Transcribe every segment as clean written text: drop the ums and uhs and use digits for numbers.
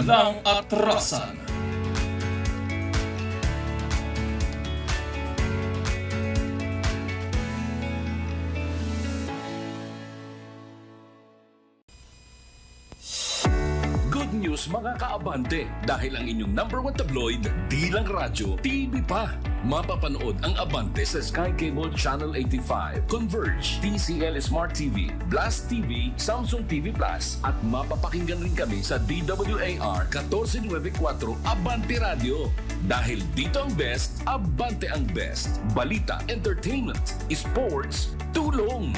ng atrasan. Good news mga kaabante, dahil ang inyong number one tabloid, di lang radyo, TV pa. Mapapanood ang Abante sa Sky Cable Channel 85, Converge, TCL Smart TV, Blast TV, Samsung TV Plus, at mapapakinggan rin kami sa DWAR 1494 Abante Radio. Dahil dito ang best, Abante ang best. Balita, entertainment, sports, tulong.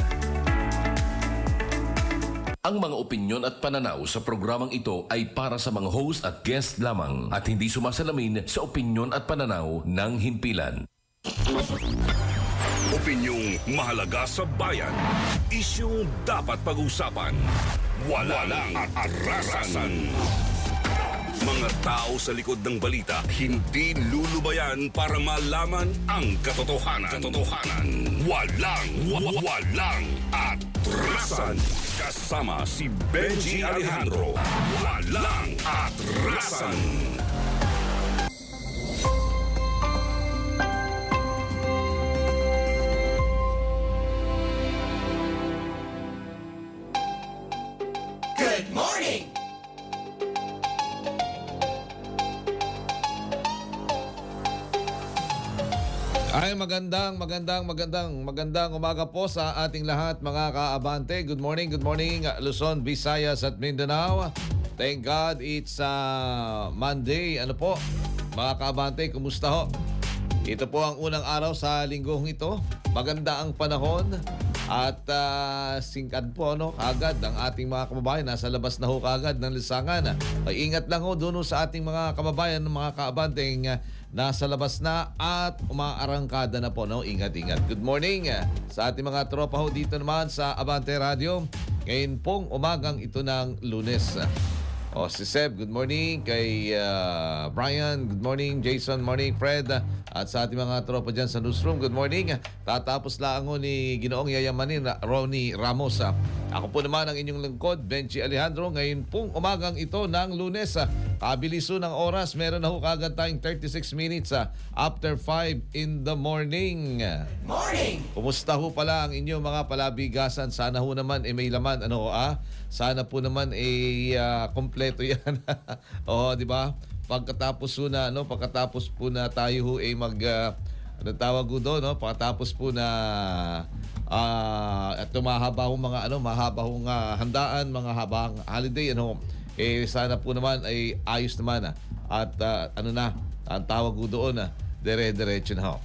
Ang mga opinyon at pananaw sa programang ito ay para sa mga host at guest lamang at hindi sumasalamin sa opinyon at pananaw ng himpilan. Opinyong mahalaga sa bayan. Isyong dapat pag-usapan. Walang atrasan. Mga tao sa likod ng balita, hindi lulubayan para malaman ang katotohanan. Walang atrasan. Kasama si Benji Alejandro. Walang atrasan. Good morning! Ay magandang umaga po sa ating lahat mga kaabante. Good morning Luzon, Visayas at Mindanao. Thank God it's Monday. Ano po mga kaabante, kumusta ho? Ito po ang unang araw sa linggong ito. Maganda ang panahon at singkad po kagad ang ating mga kababayan. Nasa labas na ho kagad ng lisangan. Ay, ingat lang ho doon sa ating mga kababayan, mga kaabanteng nasa labas na at umaarangkada na po. Ingat. Good morning sa ating mga tropa ho dito naman sa Abante Radio. Ngayon pong umagang ito ng Lunes. Si Seb, good morning. Kay Brian, good morning. Jason, morning. Fred, at sa ating mga tropa dyan sa newsroom, good morning. Tatapos lang ho ni Ginoong Yayamanin, Ronnie Ramos. Ako po naman ang inyong lingkod, Benji Alejandro. Ngayon pong umagang ito ng Lunes. Kabiliso ng oras, meron na ho kagad tayong 36 minutes after 5 in the morning. Morning! Kumusta ho pala ang inyong mga palabigasan? Sana ho naman may laman. Sana po naman kompleto yan. Di ba? Pagkatapos po na tayo ho ano tawag ko doon, pagkatapos po na at mahaba hong mga mahaba hong handaan, mga habang holiday sana po naman ay ayos naman at ang tawag ko doon dire-diretso na ho.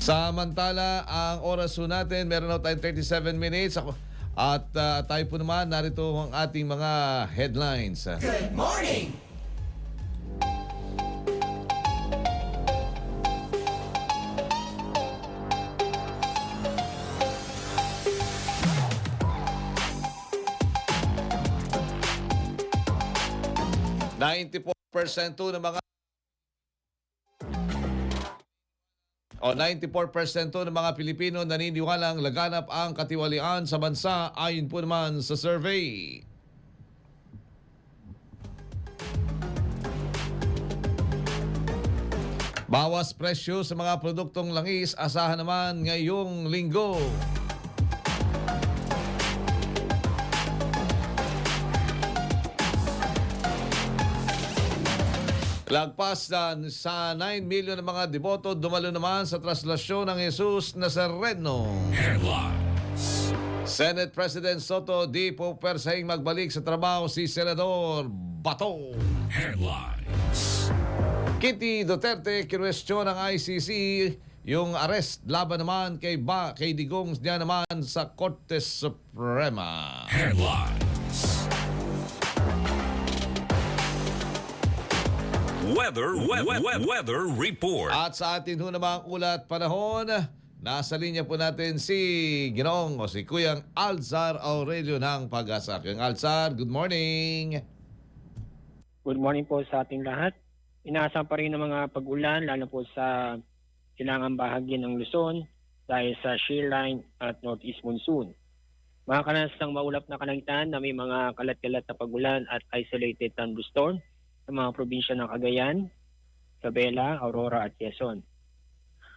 Samantala, ang oras po natin, meron na tayong 37 minutes. At tayo po naman, narito ang ating mga headlines. Good morning! ng mga 94% ng mga Pilipino naniniwalang laganap ang katiwalian sa bansa ayon po naman sa survey. Bawas presyo sa mga produktong langis asahan naman ngayong linggo. Lagpas sa 9 million ng mga deboto, dumalo naman sa traslasyon ng Jesus Nazareno. Headlines. Senate President Soto di po persahing magbalik sa trabaho si Senador Bato. Headlines. Kitty Duterte kinwestiyon ng ICC yung arrest laban naman kay Digong niya naman sa Korte Suprema. Headlines. Weather report. At sa atin ho namang ulat panahon, nasa linya po natin si Ginoong o si Kuyang Alzar Aurelio ng Pag-asa. Kuyang Alzar, good morning. Good morning po sa ating lahat. Inaasahan pa rin ng mga pag-ulan lalo po sa silangang bahagi ng Luzon dahil sa shear line at northeast monsoon. Makakaranas ng maulap na kalangitan na may mga kalat-kalat na pagulan at isolated thunderstorm sa mga probinsya ng Cagayan, Isabela, Aurora at Quezon.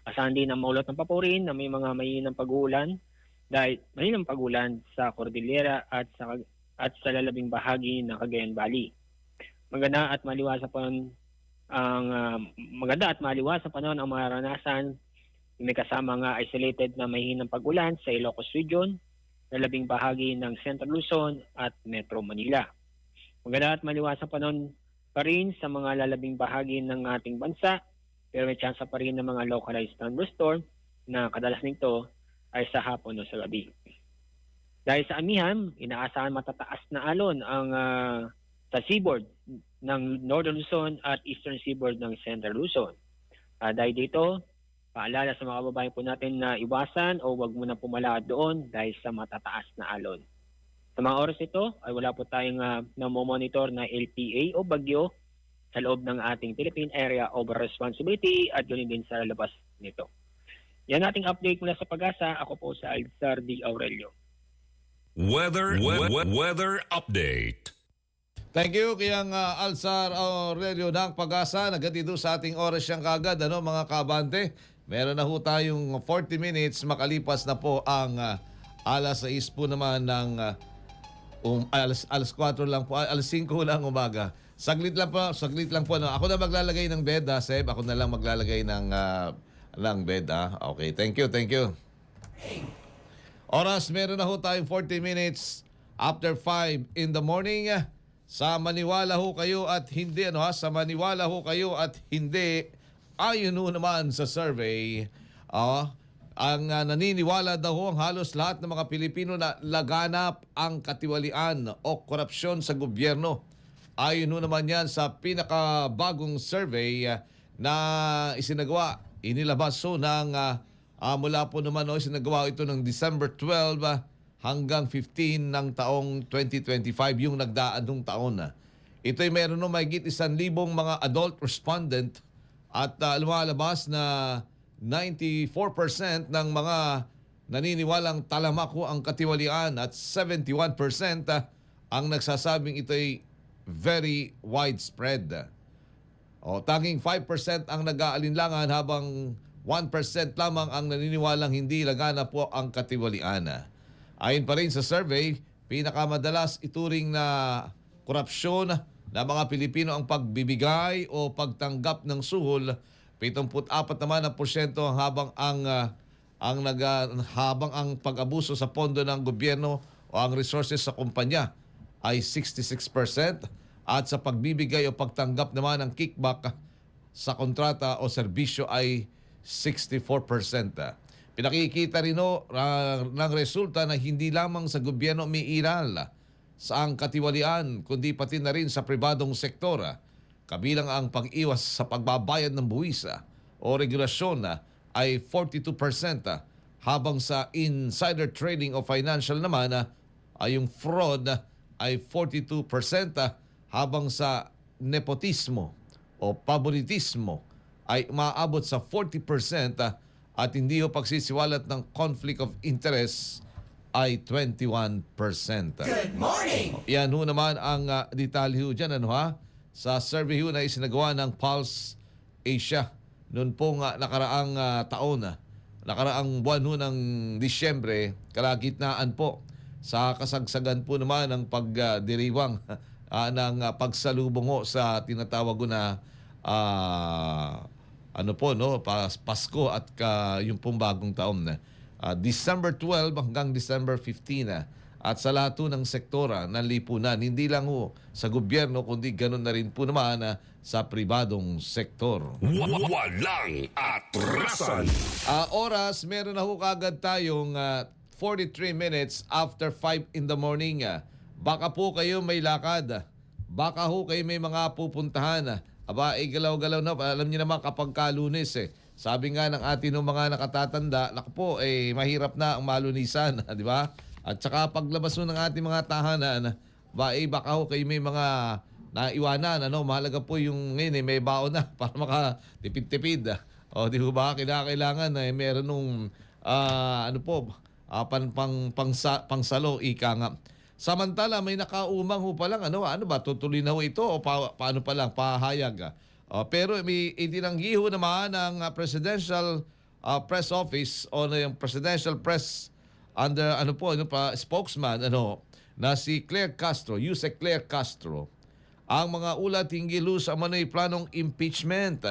Asahan din ang maulap ng papurin na may mga mahinang pag-uulan dahil mahinang pag-ulan sa Cordillera at sa lalabing bahagi ng Cagayan Valley. Maganda at maliwas sa panahon ang maranasan. May kasama nga isolated na mahinang pag-ulan sa Ilocos Region, lalabing bahagi ng Central Luzon at Metro Manila. Maganda at maliwas sa panahon pa rin sa mga lalabing bahagi ng ating bansa, pero may tsansa pa rin ng mga localized thunderstorm na kadalas nito ay sa hapon o sa gabi. Dahil sa amihan, inaasahan matataas na alon ang sa seaboard ng Northern Luzon at Eastern Seaboard ng Central Luzon. Dahil dito, paalala sa mga kababayan po natin na iwasan o wag muna pumalakad doon dahil sa matataas na alon. Sa mga oras ito ay wala po tayong namomonitor na LPA o bagyo sa loob ng ating Philippine Area of Responsibility at ganoon din sa labas nito. Yan ating update mula sa Pag-asa. Ako po sa Alzar D. Aurelio. Weather update. Thank you kayang Alzar Aurelio ng Pag-asa. Nagatito sa ating oras siyang kagad, mga kabante. Meron na ho tayong 40 minutes makalipas na po ang alas 6 po naman ng alas 4 lang po, alas 5 lang umaga. Saglit lang po. No? Ako na maglalagay ng bed, Seb. Ako na lang maglalagay ng bed, Okay, thank you. Oras, meron na ho tayong 40 minutes after 5 in the morning. Sa maniwala ho kayo at hindi, sa maniwala ho kayo at hindi, ayon ho naman sa survey, ang naniniwala daw ho ang halos lahat ng mga Pilipino na laganap ang katiwalian o korupsyon sa gobyerno. Ayon ho naman yan sa pinakabagong survey na inilabas ho ng mula po naman isinagawa ito ng December 12 hanggang 15 ng taong 2025, yung nagdaan ng taon. Ito'y meron no mahigit 1,000 mga adult respondent at lumalabas na 94% ng mga naniniwalang talamak ho ang katiwalian at 71% ang nagsasabing ito'y very widespread. Tanging 5% ang nag-aalinlangan habang 1% lamang ang naniniwalang hindi laganap po ang katiwalian. Ayon pa rin sa survey, pinakamadalas ituring na korupsyon na mga Pilipino ang pagbibigay o pagtanggap ng suhol. 74 naman ang porsyento habang ang pag-abuso sa pondo ng gobyerno o ang resources sa kumpanya ay 66% at sa pagbibigay o pagtanggap naman ng kickback sa kontrata o serbisyo ay 64%. Pinakikita rin ng resulta na hindi lamang sa gobyerno umiiral sa ang katiwalian kundi pati na rin sa pribadong sektor. Kabilang ang pag-iwas sa pagbabayad ng buwis o regulasyon ay 42% habang sa insider trading o financial naman ay yung fraud ay 42% habang sa nepotismo o favoritismo ay maabot sa 40% at hindi ho pagsisiwalat ng conflict of interest ay 21%. Good morning! Yan ho naman ang detalye ho dyan, sa survey ho na isinagawa ng Pulse Asia noon pong nakaraang taon, nakaraang buwan ho ng Disyembre, kalagitnaan po sa kasagsagan po naman ng pagdiriwang ng pagsalubong ho sa tinatawag ko na Pasko at yung pong bagong taon na December 12 hanggang December 15 at sa lahat ng sektora ng lipunan, hindi lang ho sa gobyerno kundi ganun na rin po naman sa pribadong sektor. Walang atrasan. Oras, meron na ho kagad tayong 43 minutes after 5 in the morning. Baka po kayo may lakad. Baka ho kayo may mga pupuntahan. Galaw-galaw na. Alam niyo naman kapag Lunes sabi nga ng atin ng mga nakatatanda, mahirap na ang malunisan, di ba? At saka paglabas mo ng ating mga tahanan, baka ho kayo may mga naiwanan, mahalaga po yung ngayon may baon na para makatipid-tipid. Di ba? Kailangan meron nung pangsalo, ika nga. Samantala, may nakaumang ho pa lang, ano ba, tutuloy na ho ito o paano pa lang, pahayag? Pero may itinanggi ho naman ng Presidential Press Office o yung Presidential Press under spokesman na si Claire Castro, Yusek Claire Castro, ang mga ulat hinggil sa manoy planong impeachment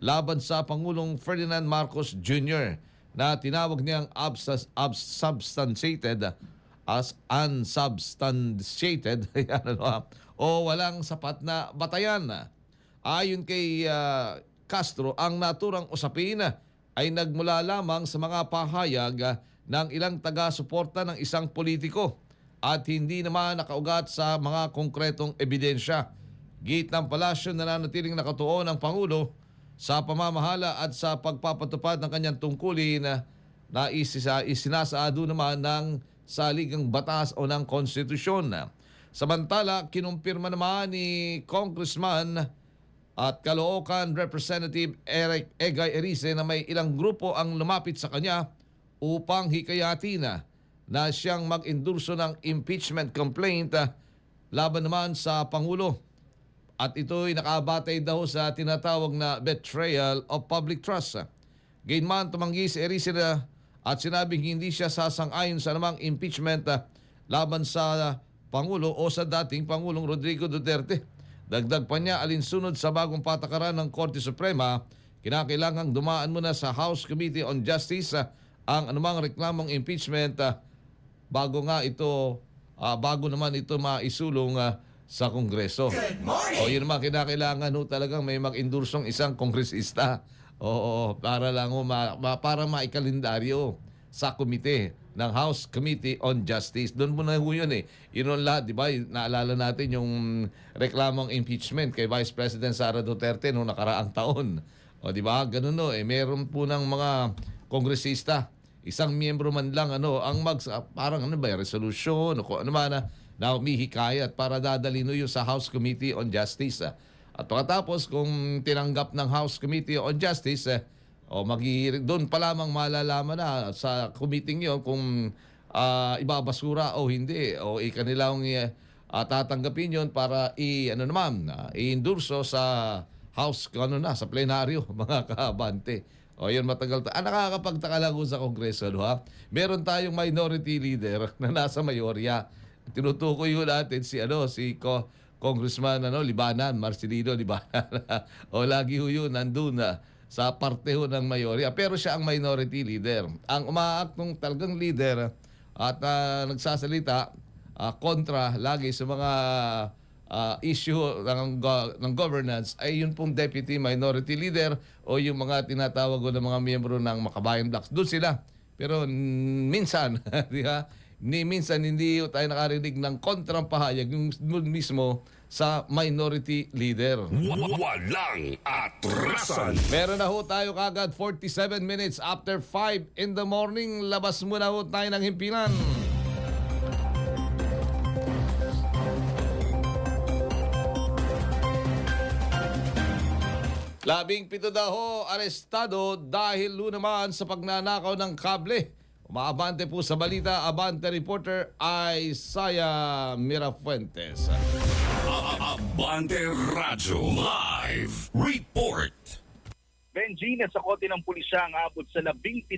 laban sa Pangulong Ferdinand Marcos Jr. na tinawag niyang unsubstantiated o walang sapat na batayan. Ayon kay Castro, ang naturang usapin ay nagmula lamang sa mga pahayag ng ilang taga-suporta ng isang politiko at hindi naman nakaugat sa mga konkretong ebidensya. Git ng palasyo na nanatiling nakatuon ang Pangulo sa pamamahala at sa pagpapatupad ng kanyang tungkulin na isinasaado naman ng saligang batas o ng konstitusyon. Samantala, kinumpirma naman ni Congressman at Caloocan Representative Eric Egay Erice na may ilang grupo ang lumapit sa kanya upang hikayatin na siyang mag-endurso ng impeachment complaint laban naman sa Pangulo. At ito'y nakabatay daw sa tinatawag na betrayal of public trust. Gayunman, tumanggi si Erice at sinabing hindi siya sasang-ayon sa namang impeachment laban sa Pangulo o sa dating Pangulong Rodrigo Duterte. Dagdag pa niya, alinsunod sa bagong patakaran ng Korte Suprema, kinakailangang dumaan muna sa House Committee on Justice ang anumang reklamong impeachment bago naman ito maisulong sa Kongreso. O yun naman, kinakailangan talagang may mag-endursong isang kongresista. Oo, para lang para maikalendaryo sa komite ng House Committee on Justice. Doon muna yun Yun ang lahat, di ba? Naalala natin yung reklamong impeachment kay Vice President Sara Duterte noong nakaraang taon. O di ba? Ganun meron po ng mga kongresista, isang miyembro man lang ang parang resolution o kung ano man na humihikayat para dadalhin yun sa House Committee on Justice. At pagkatapos kung tinanggap ng House Committee on Justice, doon pa lamang malalaman na sa committee yun kung ibabasura o hindi o ikanilang tatanggapin yun para i-endurso sa House sa plenaryo, mga kaabante. O yun, matagal nakakapagtaka lang sa Kongreso, Meron tayong minority leader na nasa mayorya. Tinutukoy yun natin si Congressman Libanan, Marcelino Libanan. O lagi yun nandun sa parte ng mayorya. Pero siya ang minority leader. Ang umaaktong talagang leader at nagsasalita kontra lagi sa mga issue ng governance ay yun pong deputy minority leader o yung mga tinatawag ng mga miyembro ng Makabayan Blocks. Doon sila. Pero minsan, di ba? Minsan hindi tayo nakarinig ng kontrang pahayag yung mismo sa minority leader. Walang atrasan. Meron na ho tayo kagad 47 minutes after 5 in the morning. Labas muna ho tayo ng himpilan. Labing-pito daw arestado dahil naman sa pagnanakaw ng kable. Umaabante po sa balita, Abante reporter Isaiah Mirafuentes. Abante Radyo Live Report. Benji, nasa kote ng pulisya ang abot sa 17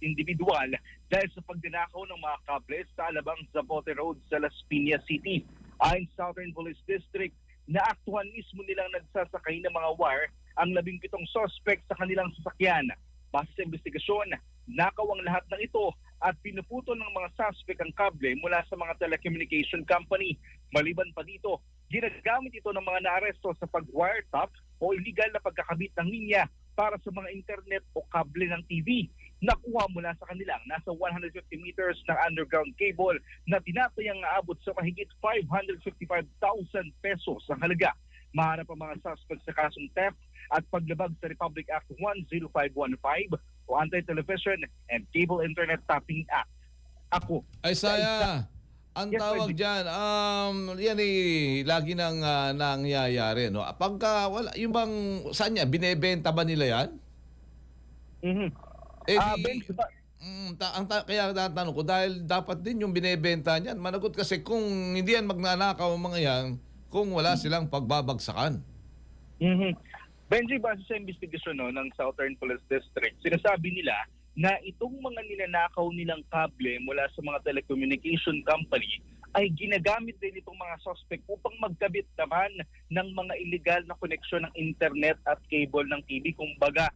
individual dahil sa pagdinakaw ng mga kable sa Alabang Zapote Road sa Las Piñas City. Ayon sa Southern Police District, naaktuhan mismo nilang nagsasakay ng mga wire ang 17 suspect sa kanilang sasakyan. Base sa investigasyon, nakaw ang lahat ng ito at pinuputol ng mga suspect ang kable mula sa mga telecommunication company. Maliban pa dito, ginagamit ito ng mga naaresto sa pag-wiretap o illegal na pagkakabit ng linya para sa mga internet o kable ng TV. Nakuha mula sa kanilang nasa 150 meters ng underground cable na tinatayang aabot sa mahigit 555,000 pesos ang halaga. Maharap ang mga suspect sa kasong theft at paglabag sa Republic Act 10515 o Anti-Television and Cable Internet Tapping Act. Ako. Isaiah, ang Yes, tawag pwede. dyan, yan lagi nang nangyayari, no? Pagka wala, yung bang, saan niya, binebenta ba nila yan? Mhm. Eh, Ben, Kaya tatanong ko, dahil dapat din yung binebenta niyan. Managot kasi kung hindi yan magnanakaw ang mga yan, kung wala silang pagbabagsakan. Benji, base sa investigasyon ng Southern Police District, sinasabi nila na itong mga ninanakaw nilang kable mula sa mga telecommunication company ay ginagamit din itong mga suspect upang magkabit naman ng mga illegal na koneksyon ng internet at cable ng TV. Kumbaga,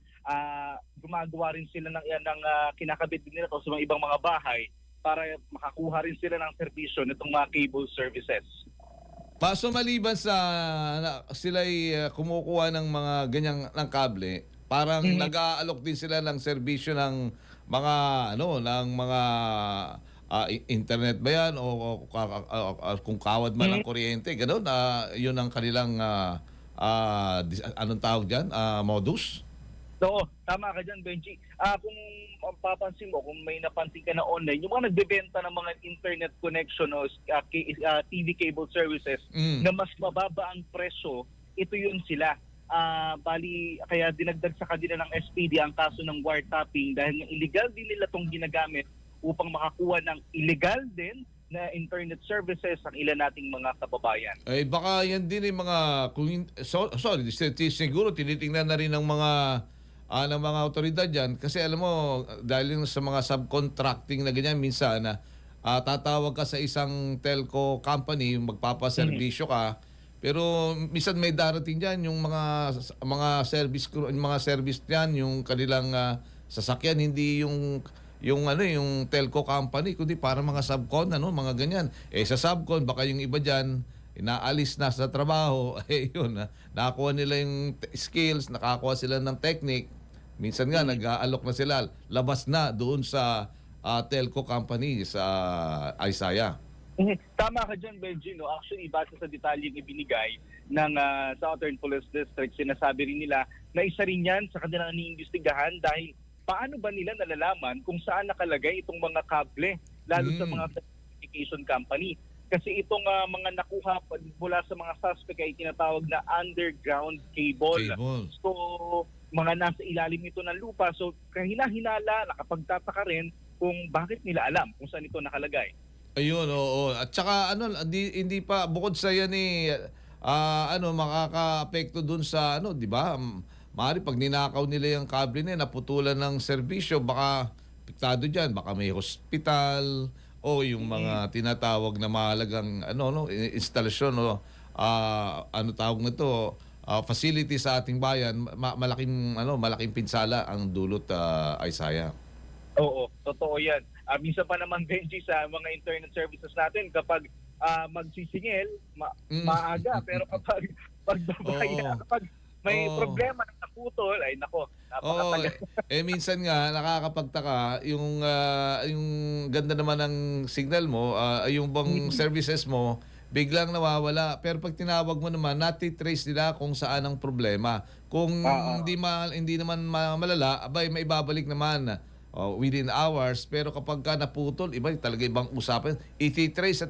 gumagawa rin sila ng kinakabit din nila to sa mga ibang mga bahay para makakuha rin sila ng serbisyo nitong mga cable services. Paso maliban sa sila'y kumukuha ng mga ganyang ng kable, parang nag-aalok din sila ng serbisyo ng mga ng mga internet ba yan o kung kawad man ng kuryente, gano'n, yun ang kanilang anong tawag diyan, modus. Oo, tama ka dyan, Benji. Kung papansin mo, kung may napansin ka na online, yung mga nagbebenta ng mga internet connection o TV cable services na mas mababa ang presyo, ito yun sila. Bali, kaya dinagdag sa kanila ng SPD ang kaso ng wiretapping dahil illegal din nila itong ginagamit upang makakuha ng illegal din na internet services ang ilan nating mga kababayan. Eh baka yan din yung mga siguro tinitingnan na rin ng mga awtoridad diyan kasi alam mo dahil sa mga subcontracting na ganyan minsan na tatawag ka sa isang telco company, magpapaserbisyo ka, pero minsan may darating diyan yung mga service diyan, yung kanilang sasakyan, hindi yung telco company, kundi para mga subcon, mga ganyan. Sa subcon, baka yung iba dyan, inaalis na sa trabaho, yun, nakakuha nila yung skills, nakakuha sila ng technique. Minsan nga, nag-aalok na sila, labas na doon sa telco company, sa Isaiah. Tama ka dyan, Benji. No? Actually, base sa detalyeng ibinigay ng Southern Police District, sinasabi rin nila na isa rin yan sa kanilang iniimbestigahan dahil paano ba nila nalalaman kung saan nakalagay itong mga kable, lalo sa mga telecommunication company? Kasi itong mga nakuha mula sa mga suspect ay tinatawag na underground cable. So, mga nasa ilalim ito ng lupa. So, kahina-hinala, nakapagtataka rin kung bakit nila alam kung saan ito nakalagay. Ayun, oo. At saka hindi pa bukod sa yan makaka-apekto dun sa di ba? Maaari pag ninakaw nila yung kable na naputulan ng serbisyo, baka piktado diyan, baka may hospital o yung mga tinatawag na mahalagang instalasyon o tawag na to, facility sa ating bayan, malaking pinsala ang dulot, Isaiah. Oo, totoo 'yan. Minsan pa naman, Benji, sa mga internet services natin, kapag magsisingil, maaga. Pero kapag kapag may problema na naputol, ay nako, napakatagal. Minsan nga, nakakapagtaka, yung ganda naman ng signal mo, yung bang services mo, biglang nawawala. Pero pag tinawag mo naman, nati-trace nila kung saan ang problema. Kung hindi naman malala, abay, may ibabalik naman within hours. Pero kapag ka naputol, iba talaga ibang usapan. Iti-trace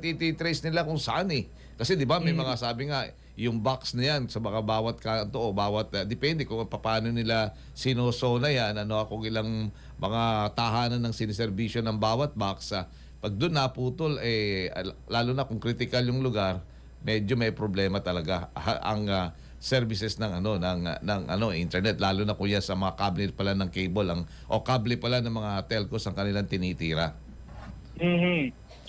nila kung saan Kasi di ba may mga sabi nga, yung box na yan sa bawat kanto o bawat, depende kung paano nila sinosona yan, kung ilang mga tahanan ng siniservisyo ng bawat box. Pag doon naputol, lalo na kung critical yung lugar, medyo may problema talaga ang services ng internet, lalo na kuya sa mga kable pala ng cable o kable pala ng mga telcos ang kanilang tinitira.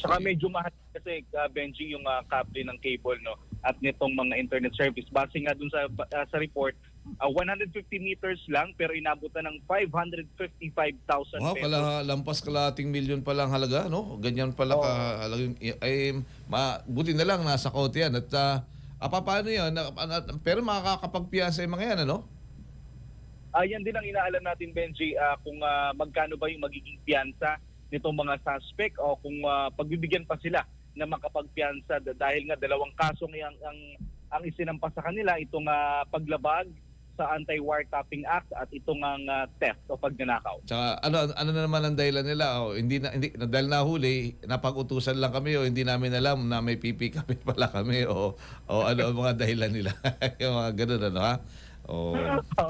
Saka medyo mahal kasi, Benji, yung kable ng cable at nitong mga internet service. Base nga dun sa report, 150 meters lang pero inabutan ng 555,000 pesos. Wow, lampas kalating milyon pa lang halaga, no? Ganyan pala kahalaga. Buti na lang nasa kote yan. At paano yun? Pero makakapagpiyansa yung mga yan, ano? Yan din ang inaalam natin, Benji, kung magkano ba yung magiging piyansa nitong mga suspect o kung pagbibigyan pa sila na makapagpiyansa dahil nga dalawang kaso ang isinampas sa kanila, itong paglabag sa Anti-Wiretapping Act at itong theft o pagnanakaw. Tsaka ano na naman ang dahilan nila? Hindi dahil nahuli, napag-utusan lang kami o hindi namin alam na may pipi kami pala kami o ano ang mga dahilan nila. Yung mga ganun, ha?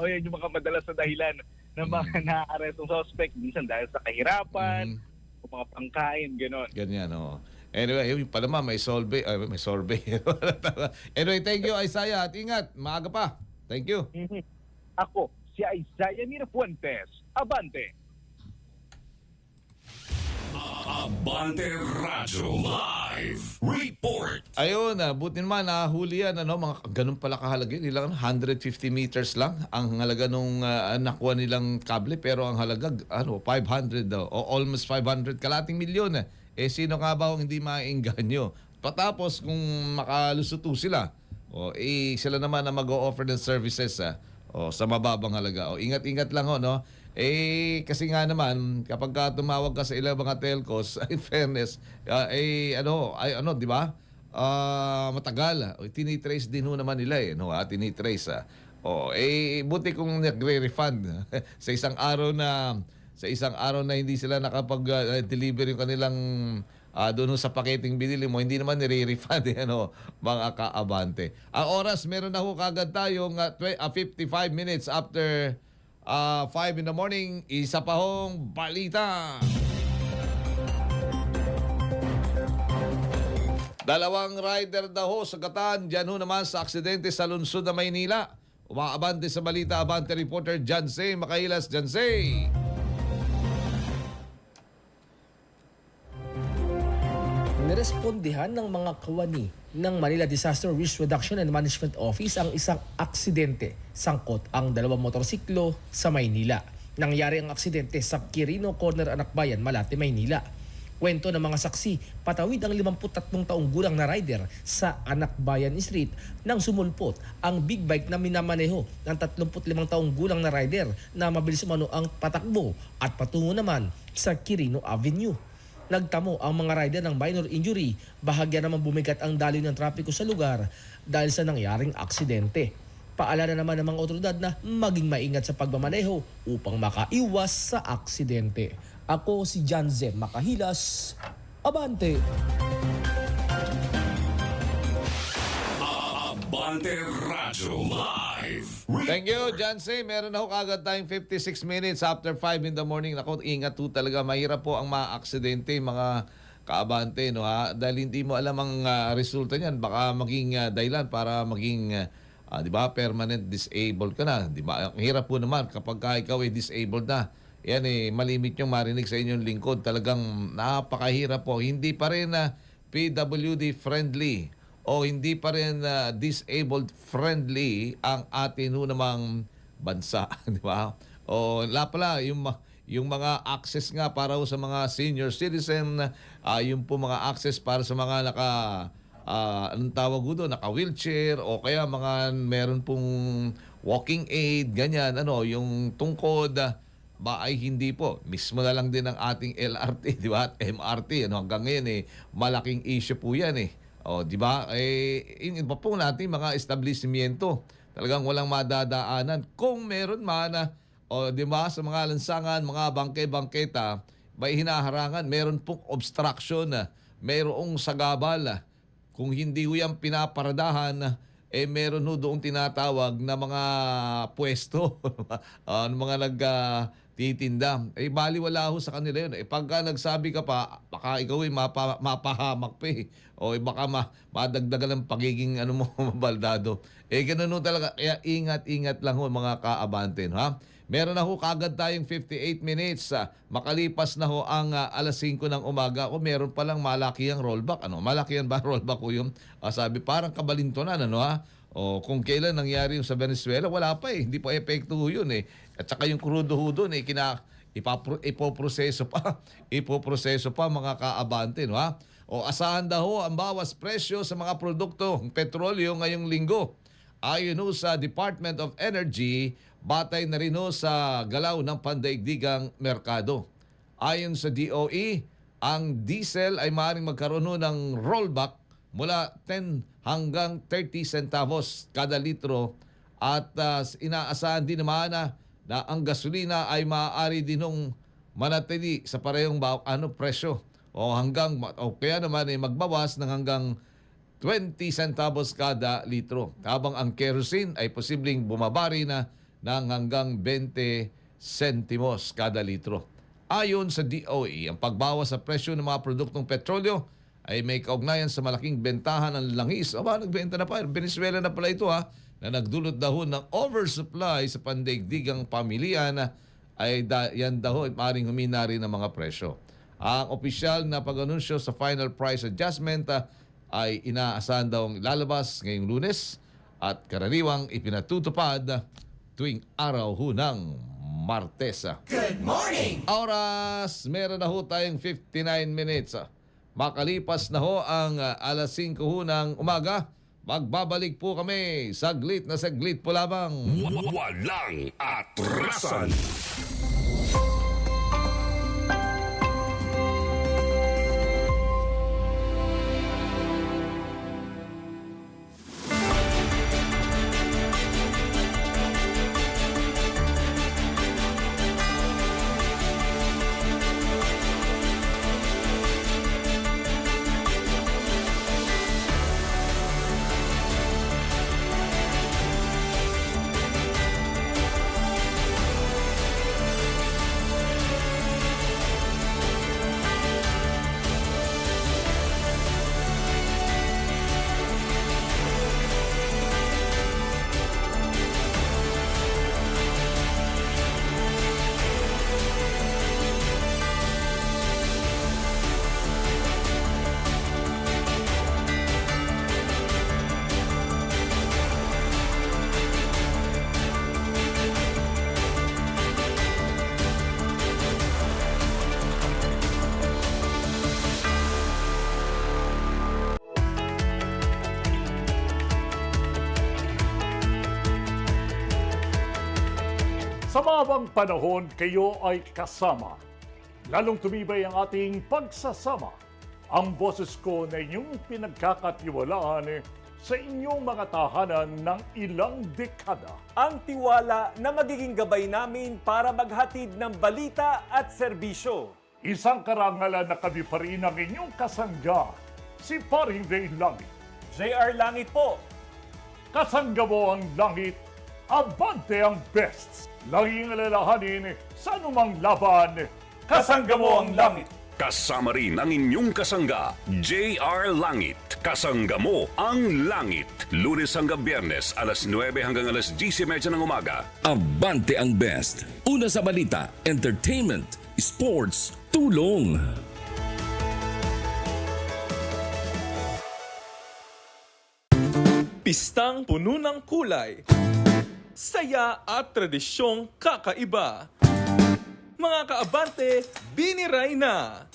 Yan yung mga madalas na dahilan ng mga naarestong suspect, minsan dahil sa kahirapan, Mhm. o mga pangkain, gano'n. Ganyan, oh. Anyway, yun pa naman, may survey. May survey. Anyway, thank you, Isaiah. At ingat, maaga pa. Thank you. Ako, si Isaiah Mirafuentes, Abante. Abante Radyo Live Report. Ayun, buti naman nahuli yan, mga ganun pala kahalaga yun. Ilang 150 meters lang ang halaga nung nakuha nilang kable, pero ang halaga 500 daw, o almost 500, kalating milyon. Sino nga ba ang hindi maingganyo? Patapos kung makalusuto sila, sila naman na mag-o-offer ng services sa mababang halaga. Ingat-ingat lang no. Kasi nga naman kapag tumawag ka sa ilang mga telcos, in fairness, di ba? Matagal. Tinitrace din naman nila tinitrace. Buti kung nagre-refund sa isang araw na hindi sila nakapag-deliver yung kanilang doon sa paketing binili mo, hindi naman nire-refund mga kaabante. Ang oras, meron na ho kagad tayong 55 minutes after 5 in the morning. Isa pa hong balita. Dalawang rider daw sa Gatan, dyan ho naman sa aksidente sa lungsod na Maynila. Umaabante sa balita, Abante reporter Jansay Makailas. Jansay! Nirespondihan ng mga kawani ng Manila Disaster Risk Reduction and Management Office ang isang aksidente sangkot ang dalawang motorsiklo sa Maynila. Nangyari ang aksidente sa Quirino Corner, Anakbayan, Malate, Maynila. Kwento ng mga saksi, patawid ang 53 taong gulang na rider sa Anakbayan Street nang sumulpot ang big bike na minamaneho ng 35 taong gulang na rider na mabilis umano ang patakbo at patungo naman sa Quirino Avenue. Nagtamo ang mga rider ng minor injury, bahagya naman bumigat ang daloy ng trapiko sa lugar dahil sa nangyaring aksidente. Paalala naman ng mga otoridad na maging maingat sa pagmamaneho upang makaiwas sa aksidente. Ako si Janze Makahilas, Abante! Abante Radyo Live Report. Thank you, Jansay. Meron na ho kagad tayong 56 minutes after 5 in the morning. Naku, ingat po talaga. Mahirap po ang mga aksidente, mga kaabante, dahil hindi mo alam ang resulta niyan. Baka maging dahilan para maging, di ba, permanent disabled ka na. Di ba? Ang hirap po naman kapag ikaw ay disabled na. Yan malimit yung marinig sa inyong lingkod. Talagang napakahirap po. Hindi pa rin PWD friendly o hindi pa rin disabled friendly ang atin namang bansa, di ba? O pala yung mga access nga para sa mga senior citizen, yung po mga access para sa mga anong tawag doon, naka-wheelchair o kaya mga meron pong walking aid, ganyan, yung tungkod, ba ay hindi po. Mismo na lang din ang ating LRT, di ba? At MRT, hanggang ngayon malaking issue po yan di ba? Yung iba po natin mga establishmento, talagang walang madadaanan. Kung meron man, di ba, sa mga lansangan, mga bangke-bangketa, may hinaharangan, meron pong obstruction, mayroong sagabal. Kung hindi ho yan pinaparadahan, meron ho doon tinatawag na mga pwesto, mga nagtitinda. Baliwala ho sa kanila yun. Pagka nagsabi ka pa, baka ikaw mapahamak pa o baka madagdagan ng pagiging mo, mabaldado. Ganun ho talaga. Kaya ingat-ingat lang ho mga kaabante. Meron na ho kagad tayong 58 minutes. Makalipas na ho ang alas 5 ng umaga. Meron palang malaki ang rollback. Malaki yan ba rollback ko yung sabi parang kabalintonan, kung kailan nangyari yung sa Venezuela, wala pa hindi pa epekto yun At saka yung crudo ho doon ipoproseso pa mga kaabante, asahan daw ang bawas presyo sa mga produkto ng petrolyo ngayong linggo. Ayon sa Department of Energy, batay na rin sa galaw ng pandaigdigang merkado. Ayon sa DOE, ang diesel ay maaaring magkaroon ng rollback mula 10 hanggang 30 centavos kada litro at inaasahan din naman na ang gasolina ay maaari din manatili sa parehong presyo o kaya naman magbawas ng hanggang 20 centavos kada litro. Habang ang kerosene ay posibleng bumaba rin ng hanggang 20 sentimos kada litro. Ayon sa DOE, ang pagbawas sa presyo ng mga produktong petrolyo ay may kaugnayan sa malaking bentahan ng langis. Aba, nagbenta na pa. Venezuela na pala ito na nagdulot daw ng oversupply sa pandaigdigang pamilyan ay yan daw ay maaaring humina rin ng mga presyo. Ang opisyal na pag-anunsyo sa final price adjustment ay inaasahan daw lalabas ngayong Lunes at karaniwang ipinatutupad tuwing araw ng Martes. Good morning! Oras, meron na ho tayong 59 minutes. Makalipas na ho ang alas 5 ho ng umaga. Magbabalik po kami. Saglit na saglit po lamang. Walang atrasan. Sa mahabang panahon, kayo ay kasama. Lalong tumibay ang ating pagsasama. Ang boses ko na inyong pinagkakatiwalaan sa inyong mga tahanan ng ilang dekada. Ang tiwala na magiging gabay namin para maghatid ng balita at serbisyo. Isang karangalan na kami pa rin ang inyong kasangga, si Paring Ray Langit. JR Langit po. Kasangga mo ang langit, abante ang best. Laging alalahanin sa anumang laban, kasangga mo ang langit. Kasama rin ang inyong kasangga, JR Langit. Kasangga mo ang langit. Lunes hanggang Biyernes, alas 9 hanggang alas 10:30 ng umaga. Abante ang best. Una sa balita, entertainment, sports, tulong. Pistang puno ng kulay, saya at tradisyong kakaiba. Mga kaabante, biniray na!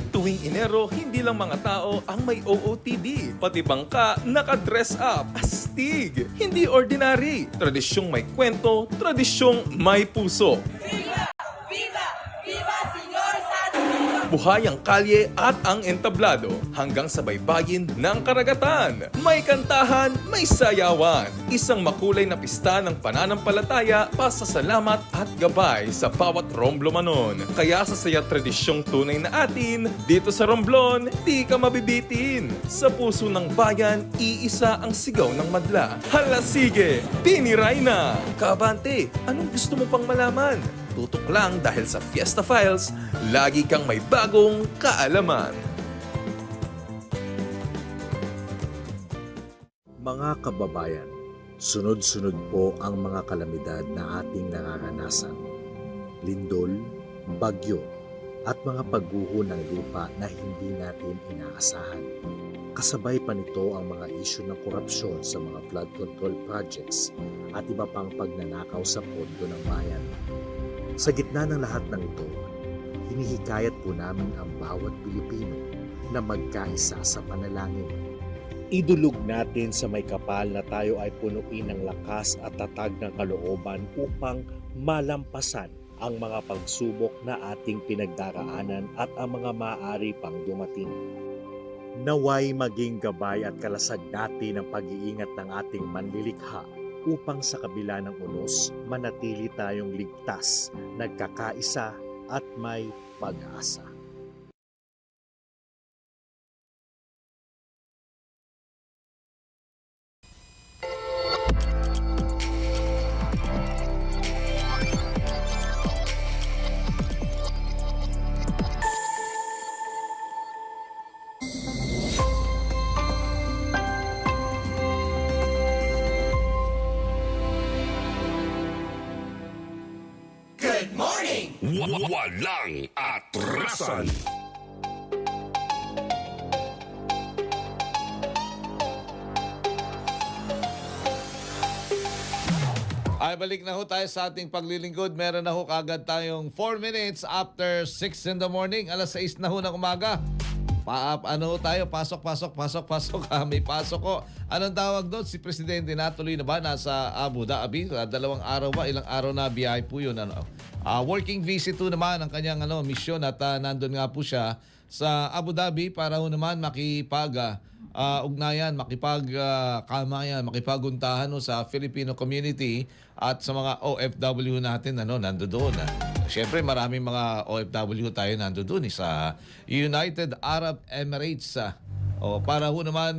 Tuwing Enero, hindi lang mga tao ang may OOTD. Pati bangka, naka-dress up. Astig! Hindi ordinary. Tradisyong may kwento, tradisyong may puso. Buhay ang kalye at ang entablado hanggang sa baybayin ng karagatan. May kantahan, may sayawan. Isang makulay na pista ng pananampalataya, pasasalamat at gabay sa bawat Romblomanon. Kaya sa saya tradisyong tunay na atin, dito sa Romblon, di ka mabibitin. Sa puso ng bayan, iisa ang sigaw ng madla. Hala sige, piniray na! Kaabante, anong gusto mo pang malaman? Tutok lang dahil sa Fiesta Files, lagi kang may bagong kaalaman. Mga kababayan, sunod-sunod po ang mga kalamidad na ating nararanasan. Lindol, bagyo, at mga pagguho ng lupa na hindi natin inaasahan. Kasabay pa nito ang mga isyu ng korupsyon sa mga flood control projects at iba pang pagnanakaw sa pondo ng bayan. Sa gitna ng lahat ng ito, hinihikayat po namin ang bawat Pilipino na magkaisa sa panalangin. Idulog natin sa may kapal na tayo ay punuin ng lakas at tatag ng kalooban upang malampasan ang mga pagsubok na ating pinagdaraanan at ang mga maaari pang dumating. Naway maging gabay at kalasag natin ang pag-iingat ng ating manlilikha upang sa kabila ng unos, manatili tayong ligtas, nagkakaisa at may pag-asa. Walang atrasan. Ay, balik na ho tayo sa ating paglilingkod. Meron na ho kagad tayong 4 minutes after 6 in the morning. Alas 6 na ho ng umaga. Ano ho tayo? Pasok. May pasok ko. Anong tawag doon? Si Presidente natuloy na ba? Nasa Abu Dhabi. 2 araw ba? Ilang araw na biyahe po yun. Working visit po naman ang kanyang misyon at nandun nga po siya sa Abu Dhabi para ho naman ugnayan, kamayan, makipaguntahan sa Filipino community at sa mga OFW natin nando doon. Siyempre maraming mga OFW tayo nando doon sa United Arab Emirates para ho naman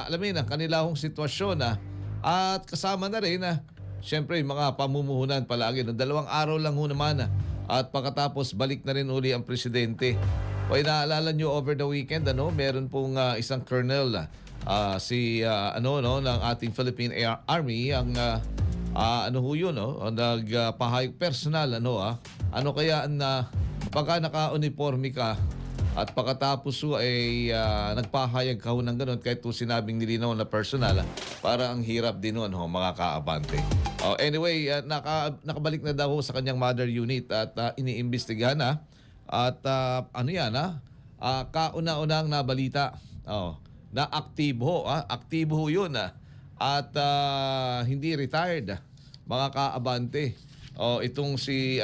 alamin ang kanila hong sitwasyon at kasama na rin siyempre mga pamumuhunan palagi. 2 araw lang ho naman at pagkatapos balik na rin uli ang presidente. O inaalala nyo over the weekend meron pong isang colonel ng ating Philippine Army ang nagpahayag personal ano kaya pagka naka-uniforme ka at pagkatapos ay nagpahayag ka ng ganun kahit sinabing nilinaw na personal para ang hirap din mga kaabante. Anyway, nakabalik na daw sa kanyang mother unit at iniimbestigahan na. At kauna-unang nabalita na aktibo yun at hindi retired mga kaabante. Itong si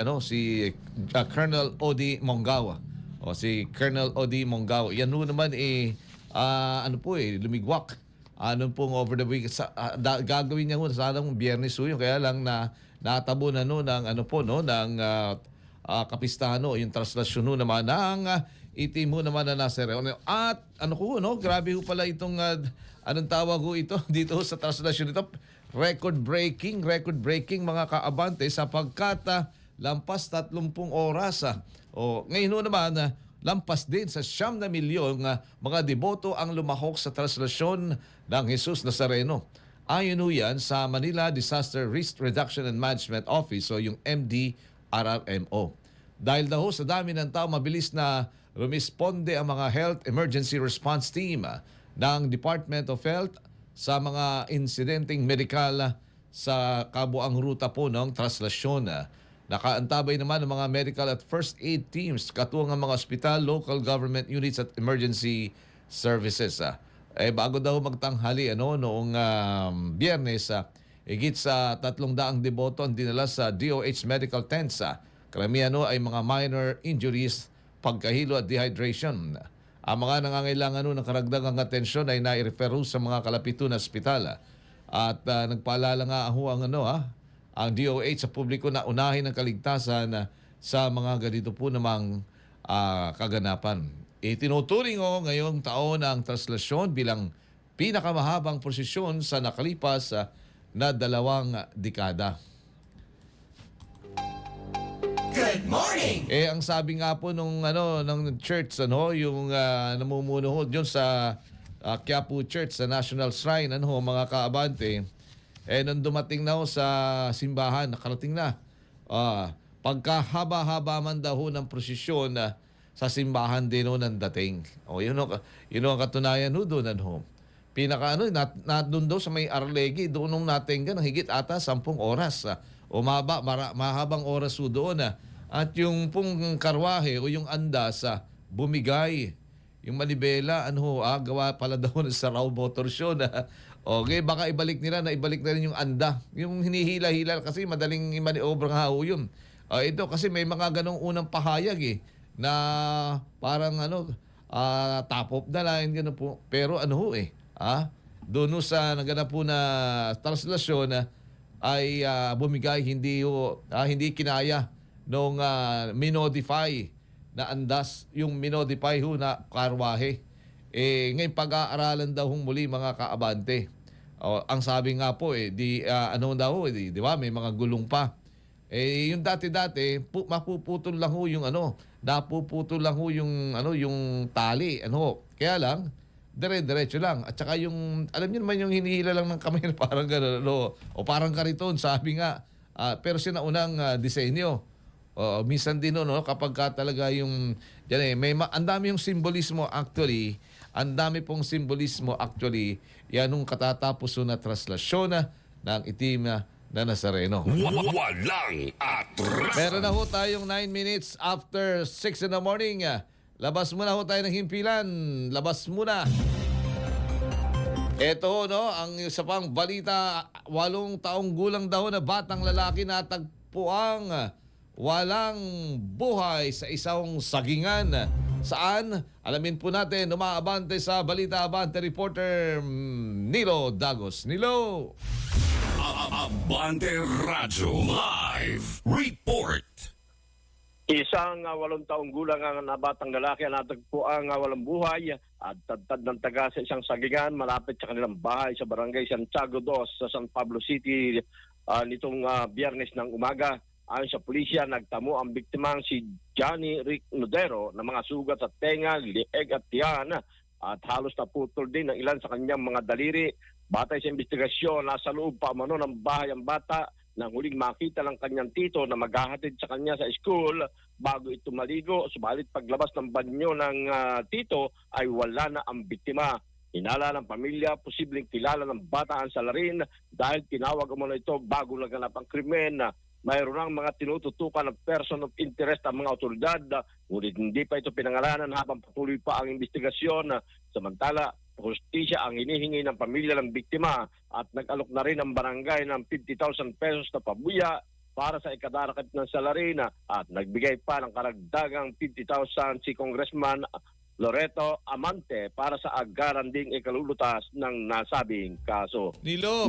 Colonel Odi Mongawa. Si Colonel Odi Mongawa. Yan naman lumigwak. Pong over the week gagawin niya sanang Biyernes yun, kaya lang natabo na ng kapistahan yung translasyon naman ng itim naman na nasa reunion. At grabe ho pala itong anong tawag ho ito dito sa translasyon ito, record breaking mga kaabante sapagkat lampas 30 oras. Ngayon naman lampas din sa 9 milyong mga deboto ang lumahok sa translasyon ng Jesus Nazareno. Ayon ho yan sa Manila Disaster Risk Reduction and Management Office yung MDRRMO. Dahil daw sa dami ng tao, mabilis na rumisponde ang mga Health Emergency Response Team ng Department of Health sa mga insidenteng medikal sa kabuang ruta po ng translasyon. Nakaantabay naman ng mga medical at first aid teams katuwang ang mga ospital, local government units at emergency services. Bago daw magtanghali noong Biyernes, higit sa 300 deboto ang dinala sa DOH medical tents. Karamihan ay mga minor injuries, pagkahilo at dehydration. Ang mga nangangailangan ng karagdagang atensyon ay nai-refer sa mga kalapito na ospital. At nagpaalala nga ang DOH sa publiko na unahin ang kaligtasan sa mga ganito po namang kaganapan. Itinuturing ngayong taon ang translasyon bilang pinakamahabang prosesyon sa nakalipas na 2 dekada. Good morning! Ang sabi nga po ng church, yung namumuno ho dyan sa Quiapo Church, sa National Shrine, mga kaabante, nung dumating na ho sa simbahan, nakarating na. Pagkahaba-haba man daw ng prosesyon sa simbahan din ng dating. Yun ang katunayan doon. Doon daw sa may Arlegi, doon nung natinggan, higit ata 10 oras. Mahabang oras doon. At yung pong karwahe o yung andas bumigay. Yung manibela, gawa pala daw sa raw motor show na okay, baka ibalik nila na rin yung anda. Yung hinihila-hila kasi madaling maniobrang hao yun. Ito kasi may mga ganong unang pahayag na parang top of the line, gano'n po. Pero doon sa naganap po na translasyon ay bumigay, hindi kinaya nung minodify na andas, yung minodify na karwahe. Ngayon pag-aaralan daw muli mga kaabante. Ang sabi nga po di ba may mga gulong pa. Yung dati-dati mapuputol lang yung napuputol lang yung tali Kaya lang dire-diretso lang. At saka yung alam niyo naman yung hinihila lang ng kamay na parang gano'n o parang kariton sabi nga. Pero sinaunang disenyo Minsan din no, kapag ka talaga yung yan ang dami yung simbolismo actually. Ang dami pong simbolismo actually yan nung katatapos na traslasyon ng itim na Nazareno. Walang atras. Meron na ho tayong 9 minutes after 6 in the morning. Labas muna ho tayo ng himpilan. Labas muna. Ito no, ang isa pang balita, 8 taong gulang daw na batang lalaki natagpuang walang buhay sa isang sagingan. Saan? Alamin po natin, umaabante sa Balita Abante reporter Nilo Dagos. Nilo! Abante Radyo Live Report. Isang 8 taong gulang ang nabatang lalaki ang natagpuang walang buhay at tadtad ng taga sa isang sagingan malapit sa kanilang bahay sa barangay Santiago 2 sa San Pablo City nitong Biyernes ng umaga. Ayon sa pulisya, nagtamo ang biktimang si Johnny Rick Nudero na mga sugat sa tenga, lieg at tiyan at halos naputol din ng ilan sa kanyang mga daliri. Batay sa investigasyon, nasa loob pa umano ng bahay ang bata nang huling makita ng kanyang tito na maghahatid sa kanya sa school bago ito maligo. Subalit paglabas ng banyo ng tito ay wala na ang biktima. Hinala ng pamilya, posibleng kilala ng bata ang salarin dahil tinawag umano ito bago naganap ang krimen. Mayroon ng mga tinututukan ng person of interest ang mga otoridad, ngunit hindi pa ito pinangalanan habang patuloy pa ang investigasyon. Samantala, hustisya ang hinihingi ng pamilya ng biktima at nag-alok na rin ang barangay ng 50,000 pesos na pabuya para sa ikadarakit ng salarin at nagbigay pa ng karagdagang 50,000 si Congressman Loreto Amante para sa agaran ding ikalulutas ng nasabing kaso. Nilo.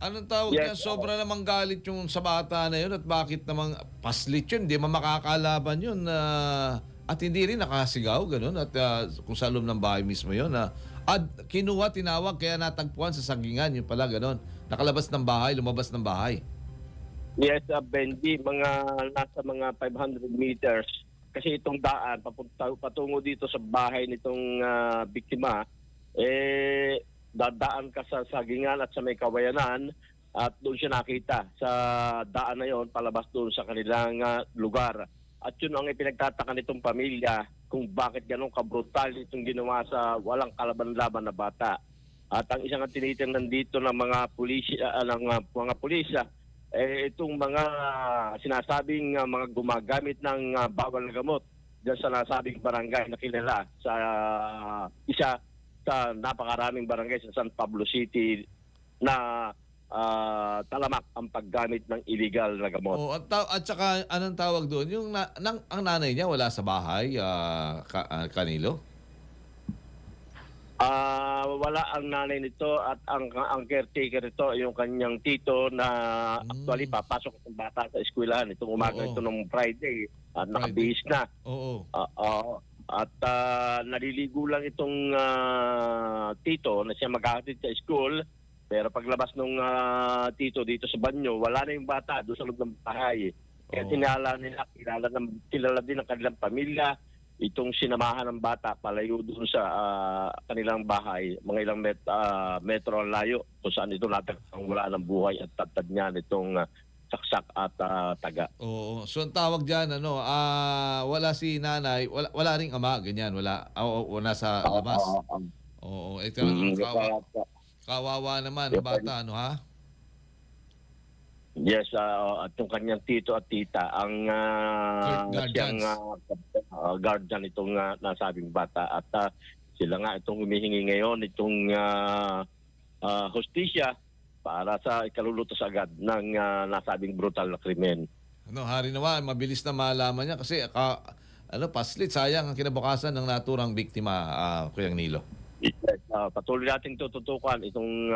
Anong tawag niya? Sobra namang galit yung sa bata na yun at bakit namang paslit yun? Hindi makakalaban yun. At hindi rin nakasigaw, ganun. At kung sa loob ng bahay mismo yun. At kinuha, tinawag, kaya natagpuan sa sagingan. Yun pala, ganun. Nakalabas ng bahay, lumabas ng bahay. Yes, Benji, nasa mga 500 meters. Kasi itong daan, patungo dito sa bahay nitong biktima, dadaan ka sa sagingan at sa may kawayanan at doon siya nakita sa daan na yon palabas doon sa kanilang lugar. At yun ang ipinagtataka nitong pamilya kung bakit ganun kabrutal itong ginawa sa walang kalaban-laban na bata. At ang isang tinitingnan dito ng mga pulis, itong mga sinasabing mga gumagamit ng bawal na gamot dyan sa nasabing barangay na kilala sa isa sa napakaraming barangay sa San Pablo City na talamak ang paggamit ng illegal na gamot. At saka anong tawag doon? Yung ang nanay niya wala sa bahay, Kanilo? Wala ang nanay nito at ang caretaker nito, yung kanyang tito na actually papasok ang bata sa eskwelahan itong umaga ito ng Friday at nakabihis na. Oo. At naliligo lang itong tito na siya maghahatid sa school. Pero paglabas nung tito dito sa banyo, wala na yung bata doon sa loob ng bahay. Kaya kilala din ng kanilang pamilya itong sinamahan ng bata palayo doon sa kanilang bahay. Mga ilang metro ang layo kung saan ito natagpang wala ng buhay at tatad niya nitong saksak at taga. Oo. So ang tawag diyan wala si nanay, wala ring ama, ganyan, wala. Nasa labas. Oo, ito kawawa naman ang bata, ha? Yes, at yung kanyang tito at tita ang siyang guardian itong nasabing bata at sila nga itong humihingi ngayon itong hustisya para sa ikalulutos agad ng nasabing brutal na krimen. Hari naman, mabilis na malaman niya kasi paslit, sayang ang kinabukasan ng naturang biktima, Kuya Nilo. Patuloy natin tututukan itong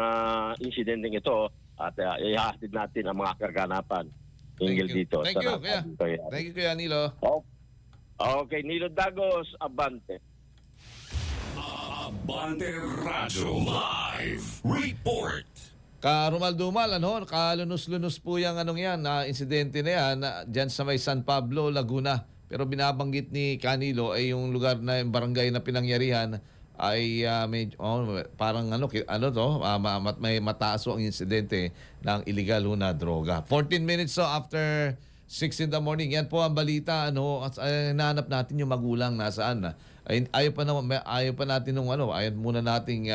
insidenteng ito at ihahatid natin ang mga kaganapan hinggil dito. Thank you, Kuya. Thank you, Kuya Nilo. Okay, Nilo Dagos, Abante. Abante Radyo Live Report. Karumal-dumal, kalunos-lunos po yung insidente na yan dyan sa may San Pablo, Laguna. Pero binabanggit ni Canilo ay yung lugar na yung barangay na pinangyarihan ay parang may mataas ang insidente ng illegal na droga. 14 minutes after 6 in the morning. Yan po ang balita. Hinahanap natin yung magulang nasaan. Ayaw pa natin nung ayaw muna nating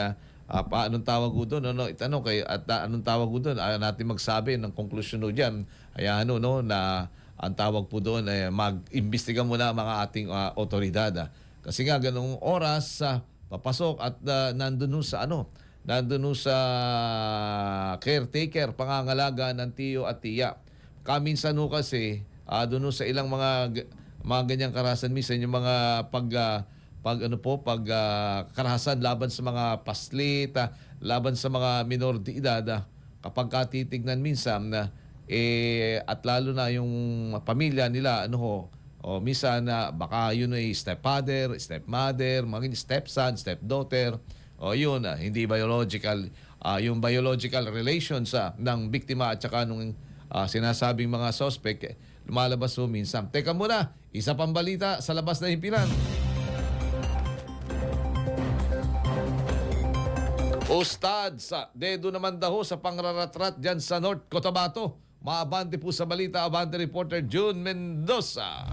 anong tawag ko doon, itanong kay at anong tawag ko doon, ayaw natin magsabi ng konklusyon diyan. Kaya na ang tawag po doon ay mag-imbestiga muna ang mga ating otoridad. Kasi nga ganung oras papasok at nandun sa caretaker, pangangalaga ng tiyo at tiya. Kaminsan kasi doon sa ilang mga ganyang karahasan, minsan yung mga karahasan laban sa mga paslit, laban sa mga minor de edad, kapag titignan minsan at lalo na yung pamilya nila minsan baka yun ay stepfather, stepmother, maging stepson, stepdaughter, hindi biological, yung biological relations ng biktima at saka nung sinasabing mga suspect lumalabas minsan. Teka muna, isa pang balita sa labas na himpilan. Ustad dedo naman daw sa pangraratrat dyan sa North Cotabato. Maabante po sa balita, abante reporter June Mendoza.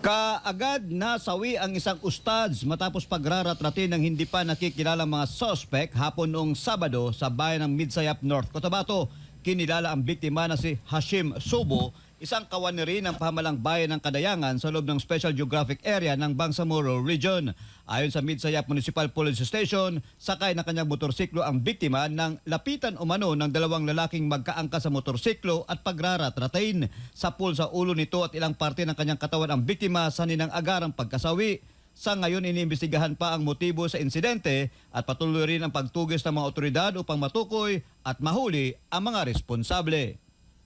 Kaagad nasawi ang isang ustads matapos pagraratratin ng hindi pa nakikilalang mga suspect hapon noong Sabado sa bayan ng Midsayap, North Cotabato. Kinilala ang biktima na si Hashim Subo, isang kawani rin ng pamalang bayan ng Kadayangan sa loob ng Special Geographic Area ng Bangsamoro Region. Ayon sa Midsayap Municipal Police Station, sakay na kanyang motorsiklo ang biktima nang lapitan umano ng dalawang lalaking magkaangka sa motorsiklo at pagraratratin. Sapul sa ulo nito at ilang parte ng kanyang katawan ang biktima sa ninang-agarang pagkasawi. Sa ngayon, iniimbestigahan pa ang motibo sa insidente at patuloy rin ang pagtugis ng mga otoridad upang matukoy at mahuli ang mga responsable.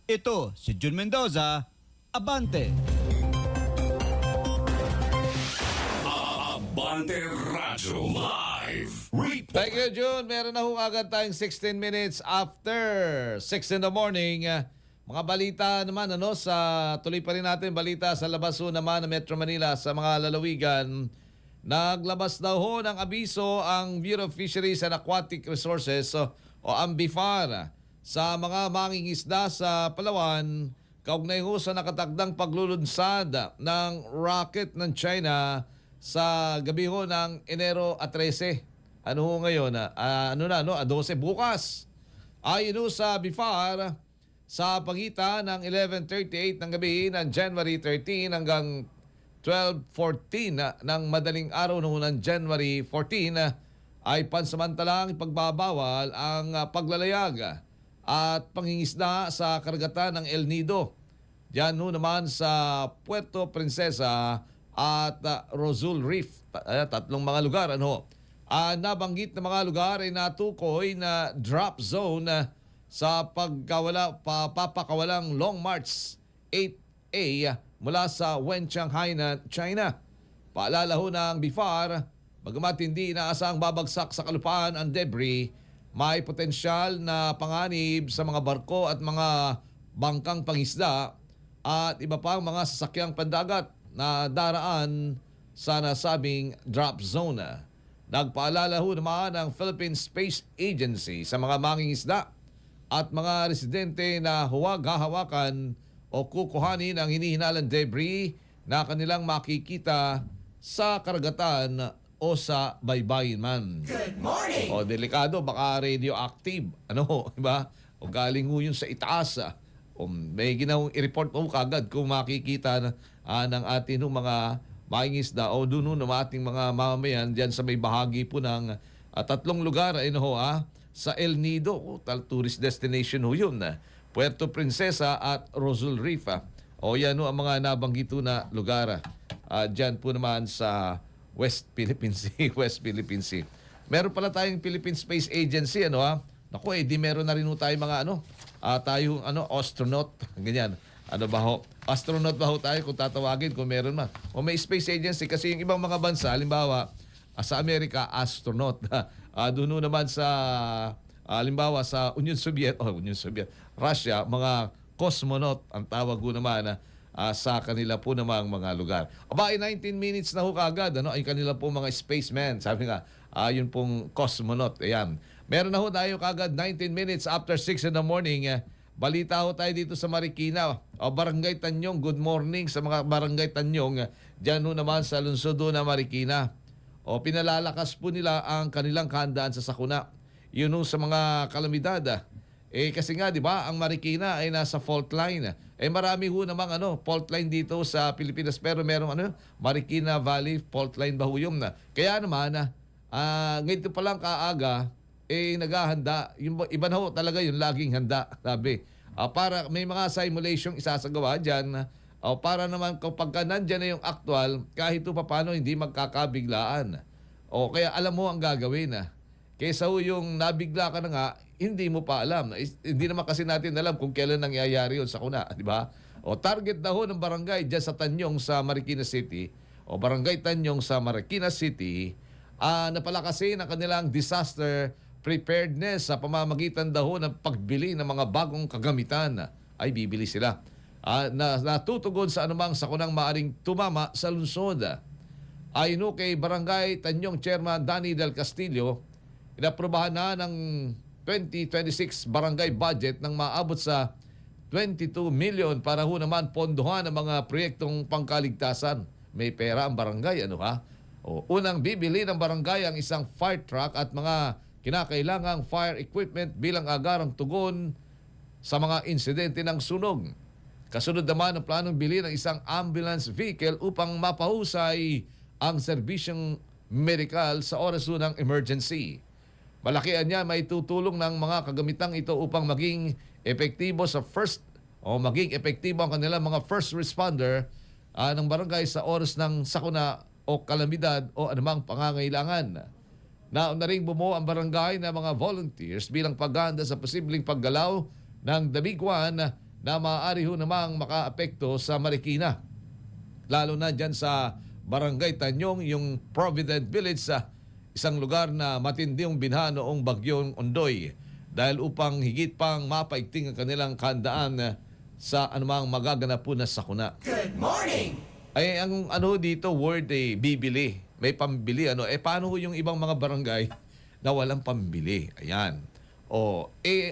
Ito si Jun Mendoza, Abante. Abante Radyo Live Report. Thank you, Jun. Meron na agad tayong 16 minutes after 6 in the morning. Mga balita naman, tuloy pa rin natin balita sa labas naman ng Metro Manila sa mga lalawigan. Naglabas daw ng abiso ang Bureau of Fisheries and Aquatic Resources o ang BIFAR sa mga mangingisda sa Palawan kaugnay sa nakatagdang paglulunsad ng rocket ng China sa gabi ng Enero 13. Ngayon? 12 bukas. Ayon sa BIFAR, sa pagitan ng 11:38 ng gabi ng January 13 hanggang 12:14 ng madaling araw ng January 14 ay pansamantalang ipagbabawal ang paglalayag at pangingisda sa karagatan ng El Nido. Diyan naman sa Puerto Princesa at Rosul Reef. Tatlong mga lugar. Nabanggit na mga lugar ay natukoy na drop zone sa papakawalang Long March 8A mula sa Wenchang Hainan, China. Paalala ng BIFAR, bagamat hindi inaasang babagsak sa kalupaan ang debris, may potensyal na panganib sa mga barko at mga bangkang pangisda at iba pang mga sasakyang pandagat na daraan sa nasabing drop zone. Nagpaalala naman ang Philippine Space Agency sa mga mangingisda at mga residente na huwag hahawakan o kukuhanin ang hinihinalang debris na kanilang makikita sa karagatan o sa baybayin man. Good morning! O delikado, baka radioactive. Diba? O galing yun sa itaas. O may ginawang i-report mo kagad kung makikita ng ating mga mangingisda o doon ng ating mga mamamayan dyan sa may bahagi po ng tatlong lugar sa El Nido. Tourist destination yun. Puerto Princesa at Rosul Reef. Yan ang mga nabanggit na lugar. Dyan po naman sa West Philippine Sea. West Philippine Sea. Meron pala tayong Philippine Space Agency. Naku, di meron na rin tayong mga tayong astronaut. Ganyan. Astronaut ba tayo kung tatawagin kung meron man. O may space agency kasi yung ibang mga bansa, halimbawa sa Amerika, astronaut. Doon naman sa halimbawa sa Union Soviet, Russia, mga cosmonaut ang tawag naman sa kanila po namang mga lugar. Aba, 19 minutes na ho kaagad, ano, ay kanila po mga spaceman. Sabi nga, yun pong cosmonaut. Ayan. Meron na ho tayo kaagad 19 minutes after 6 in the morning. Balita ho tayo dito sa Marikina. Barangay Tanyong, good morning sa mga Barangay Tanyong. Diyan ho naman sa lungsod na Marikina. Pinalalakas po nila ang kanilang kahandaan sa sakuna. Yun ho sa mga kalamidad. Kasi nga, di ba, ang Marikina ay nasa fault line. Marami ho namang fault line dito sa Pilipinas. Pero merong Marikina Valley fault line ba ho yun na. Kaya naman, ngayon pa lang kaaga, naghahanda. Yung iba na ho talaga yung laging handa, sabi. Para may mga simulation isasagawa dyan. Para naman kapag nandyan na yung actual, kahit pa paano hindi magkakabiglaan. Kaya alam mo ang gagawin. Kaysa ho yung nabigla ka na nga, hindi mo pa alam. Hindi naman kasi natin alam kung kailan nangyayari yun sa kuna, di ba? Target na ho ng barangay dyan sa Tanyong sa Marikina City, Barangay Tanyong sa Marikina City, napalakasin ang kanilang disaster preparedness sa pamamagitan daw ng pagbili ng mga bagong kagamitan. Ay bibili sila. Natutugon sa anumang sakunang maaring tumama sa lungsod. Ayon kay Barangay Tanyong Chairman Danny Del Castillo, inaprobahan na ng 2026 barangay budget ng maabot sa 22 million para ho naman pondohan ang mga proyektong pangkaligtasan. May pera ang barangay, unang bibili ng barangay ang isang fire truck at mga kinakailangang fire equipment bilang agarang tugon sa mga insidente ng sunog. Kasunod naman ang planong bili ng isang ambulance vehicle upang mapahusay ang serbisyong medikal sa oras ng emergency. Malakihan niya may tutulong ng mga kagamitang ito upang maging epektibo maging epektibo ang kanilang mga first responder ng barangay sa oras ng sakuna o kalamidad o anumang pangangailangan. Nauna ring bumuo ang barangay na mga volunteers bilang paghahanda sa posibleng paggalaw ng damigwan na maaari ho namang makaapekto sa Marikina. Lalo na dyan sa Barangay Tanyong, yung Provident Village sa isang lugar na matindi yung binha noong bagyong Ondoy. Dahil upang higit pang mapaigting ang kanilang kahandaan sa anumang magaganap po na sakuna. Good morning! Ay, ang dito, word bibili. May pambili. Paano yung ibang mga barangay na walang pambili? Ayan.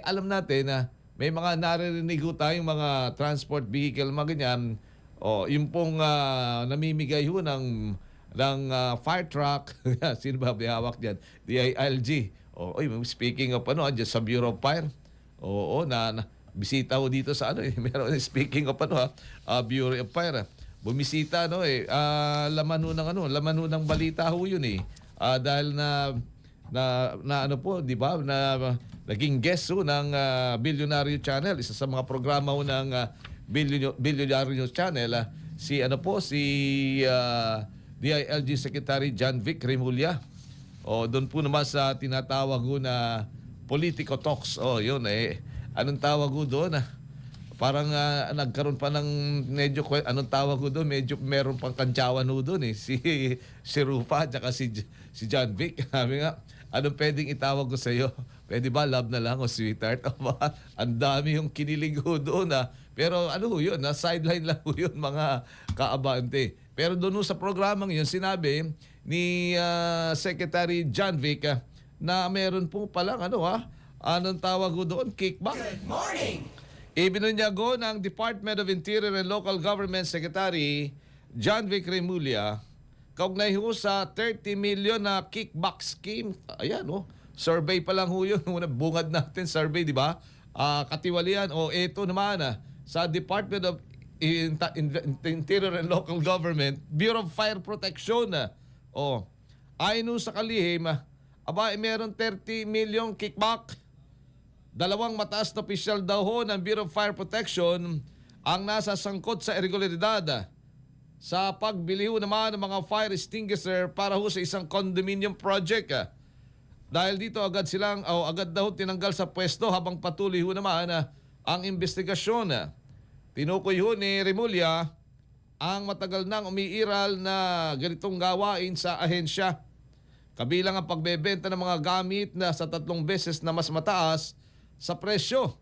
Alam natin na may mga naririnig ho tayong mga transport vehicle, mga ganyan. Yung pong namimigay ho ng fire truck. Sino ba hawak dyan? DILG. Speaking of dyan sa Bureau of Fire. Bisita ho dito sa meron, speaking of Bureau of Fire. Bumisita laman ho ng balita ho yun dahil na di ba naging guest ho ng Billionaire Channel, isa sa mga programa ho ng Billionaire Channel, si DILG Secretary John Vic Remulla. Doon po naman sa tinatawag ho na Politico Talks. Yun anong tawag ho doon? Parang nagkaroon pa ng medyo, anong tawag ko doon, medyo meron pang kantsawan ho doon si Rufa at si John Vic. Sabi nga, anong pwedeng itawag ko sa iyo? Pwede ba love na lang o sweetheart? Ang dami yung kinilig ho doon. Pero yun, sideline lang ho yun mga kaabante. Pero doon sa programang yun, sinabi ni Secretary John Vic na meron po palang anong tawag ho doon? Kickback? Good morning! Ibinunyago ng Department of Interior and Local Government Secretary John Vic Remulla kaugnay ho sa 30 million na kickback scheme. Ayan, survey pa lang ho yun. Bungad natin survey, di ba? Katiwalian. Ito naman sa Department of Interior and Local Government, Bureau of Fire Protection. Ayon sa kalihim, meron 30 million kickback. Dalawang mataas na opisyal daw ho ng Bureau of Fire Protection ang nasa sangkot sa irregularidad sa pagbili ho naman ng mga fire extinguisher para ho sa isang condominium project. Dahil dito agad daw tinanggal sa pwesto habang patuloy ho naman ang investigasyon. Tinukoy ho ni Remulla ang matagal nang umiiral na ganitong gawain sa ahensya. Kabilang ang pagbebenta ng mga gamit na sa 3 beses na mas mataas sa presyo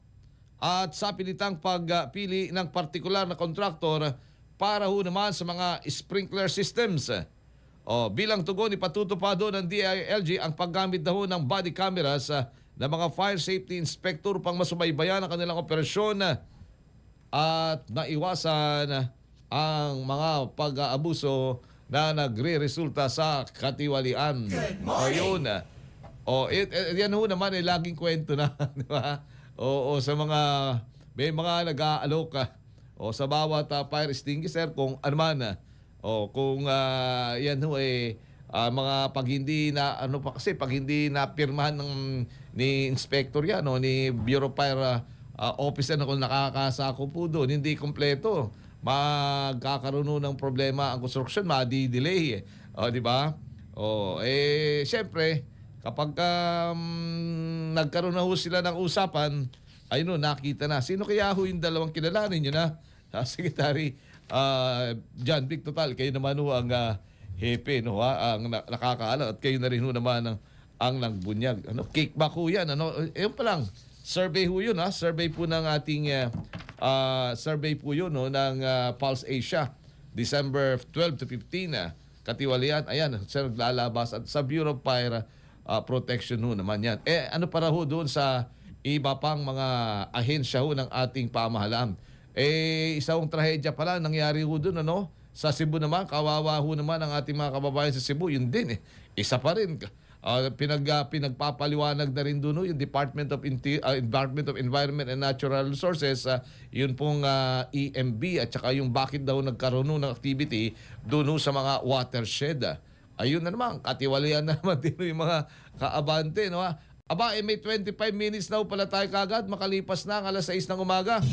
at sa pilitang pagpili ng partikular na kontraktor para ho naman sa mga sprinkler systems. Bilang tugon, ipatutupado ng DILG ang paggamit daw ng body cameras ng mga fire safety inspector pang masubaybayan ang kanilang operasyon at maiwasan ang mga pag-aabuso na nagre-resulta sa katiwalian. Yun. Yan ho naman ay laging kwento na, di ba? Sa mga, may mga nag-aalok sa bawat fire extinguisher kung ano man. Kung yan ho mga pag hindi na pag hindi na pirmahan ni inspector yan ni Bureau of Fire officer na kung nakakasako po doon, hindi kompleto. Magkakaroon ng problema ang construction, madi-delay di ba? Syempre, kapag nagkaroon na ho sila ng usapan, ayun nakita na. Sino kaya ho yung dalawang kilalanin nyo na? Secretary John Vic Total, kayo naman ho ang hepe, no, ang nakakaalam at kayo na rin ho naman ang nagbunyag. Kickback ho yan. Yun pa lang, survey ho yun. Survey po ng ating survey po yun ng Pulse Asia, December 12 to 15. Katiwalian, ayan, siya naglalabas at sa Bureau of Fire Protection ho naman yan. Ano para ho doon sa iba pang mga ahensya ho ng ating pamahalaan? Isang trahedya pala nangyari ho doon, sa Cebu naman, kawawa ho naman ang ating mga kababayan sa Cebu, yun din isa pa rin. Pinagpapaliwanag na rin doon yung Department of Environment and Natural Resources, yun pong EMB at saka yung bakit daw nagkaroon ng activity doon sa mga watershed. Ayun na naman, katiwalian na naman din yung mga kaabante. May 25 minutes na pala tayo kagad, makalipas na ang alas 6 ng umaga.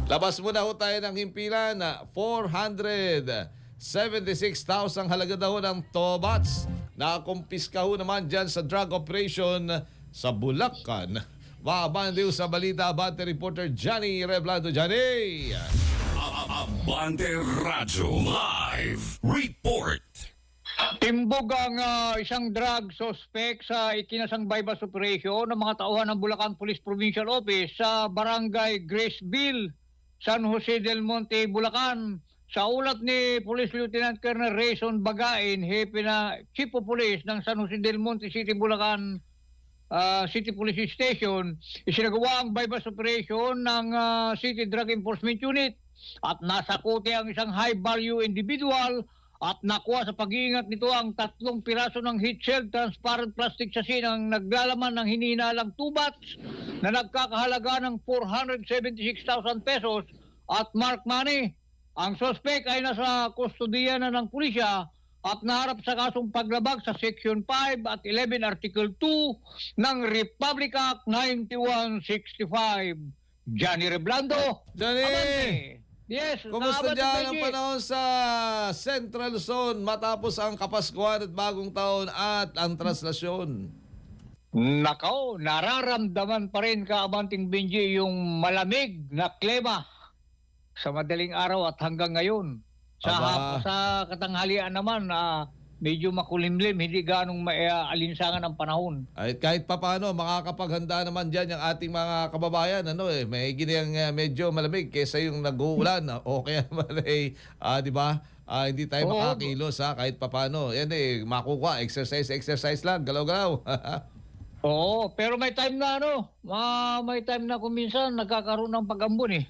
Labas muna ho tayo ng himpilan na 476,000 halaga daw ng tobats. Nakumpiska ho naman dyan sa drug operation sa Bulacan. Maabante ho sa balita, Abante reporter Johnny Reblando. Johnny! Abante Radyo Live Report. Timbog ang isang drug suspect sa ikinasang bypass operation ng mga tauhan ng Bulacan Police Provincial Office sa Barangay Graceville, San Jose del Monte, Bulacan. Sa ulat ni Police Lieutenant Colonel Rayson Bagain, Hepe na Chief of Police ng San Jose del Monte City, Bulacan City Police Station, isinagawa ang bypass operation ng City Drug Enforcement Unit at nasakote ang isang high-value individual at nakuha sa pag-iingat nito ang 3 piraso ng heat-shield transparent plastic chassis ng naglalaman ng hinihinalang 2 bats na nagkakahalaga ng 476,000 pesos at mark money. Ang suspect ay nasa kustodiya na ng pulisya at naharap sa kasong paglabag sa Section 5 at 11 Article 2 ng Republic Act 9165. Johnny Reblando. Johnny! Abante. Yes, Kumusta dyan ang panahon sa Central Luzon matapos ang Kapaskuhan at Bagong Taon at ang translasyon? Nakaw, nararamdaman pa rin Abanting Benji yung malamig na klima sa madaling araw at hanggang ngayon. Sa katanghalian naman, medyo makulimlim, hindi ganong alinsangan ang panahon. Ay, kahit papaano, makakapaghanda naman dyan yung ating mga kababayan. May giniyang medyo malamig kaysa yung nag-uulan. O kaya naman di ba? Hindi tayo makakilos kahit papaano. Yan makukuha, exercise lang, galaw-galaw. Oo, pero may time na may time na kung minsan nagkakaroon ng pag-ambon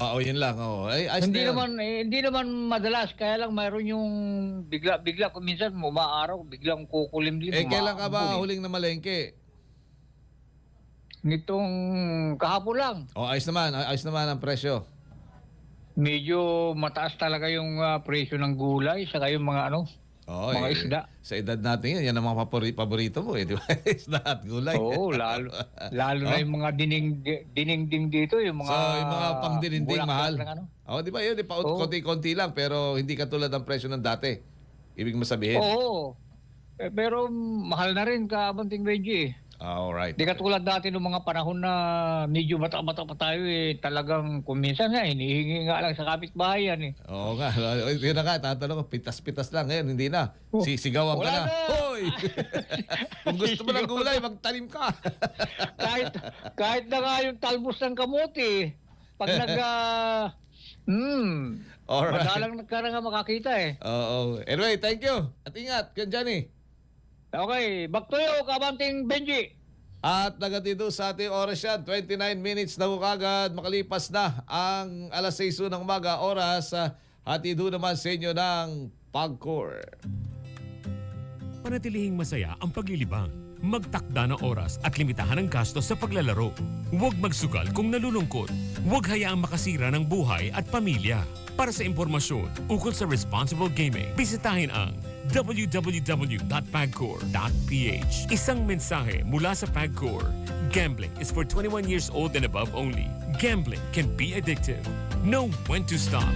yun lang. Hindi naman madalas, kaya lang mayroon yung bigla kung minsan umaaraw, biglang kukulimlim. Kailan ka ba huling na malengke? Nitong kahapon lang. Ayos naman ang presyo. Medyo mataas talaga yung presyo ng gulay, saka yung mga mga isda. Sa edad natin yan ang mga paborito mo di ba? Isda at gulay. Oo, lalo na yung mga dininding dito, yung mga yung mga pangdininding mahal. Di ba yun, konti-konti lang pero hindi katulad ng presyo ng dati. Ibig mo sabihin. Oo. Pero mahal na rin Abanting Benji. Alright. Di katulad dati ng mga panahon na medyo mata-mata pa tayo talang kung minsan hinihingi nga lang sa kapitbahay yan Oo nga. Yun na nga, tatanong ko, pitas-pitas lang ngayon, hindi na. Sisigawan ka na. Hoy! Kung gusto mo ng gulay, magtanim ka. kahit na nga yung talbos ng kamote, Pag Alright. madalang nagkaranga makakita eh. Oo. Anyway, thank you. At ingat, Johnny. Okay, back to you, Kabanting Benji. At nagatito sa ating oras yan, 29 minutes na kagad, makalipas na ang alas 6 ng umaga oras. Hatid ho naman sa inyo ng Pagcor. Panatilihing masaya ang paglilibang. Magtakda ng oras at limitahan ang gastos sa paglalaro. Huwag magsugal kung nalulungkot. Huwag hayaang makasira ng buhay at pamilya. Para sa impormasyon ukol sa responsible gaming, bisitahin ang www.pagcor.ph. Isang mensahe mula sa Pagcor. Gambling is for 21 years old and above only. Gambling can be addictive. Know when to stop.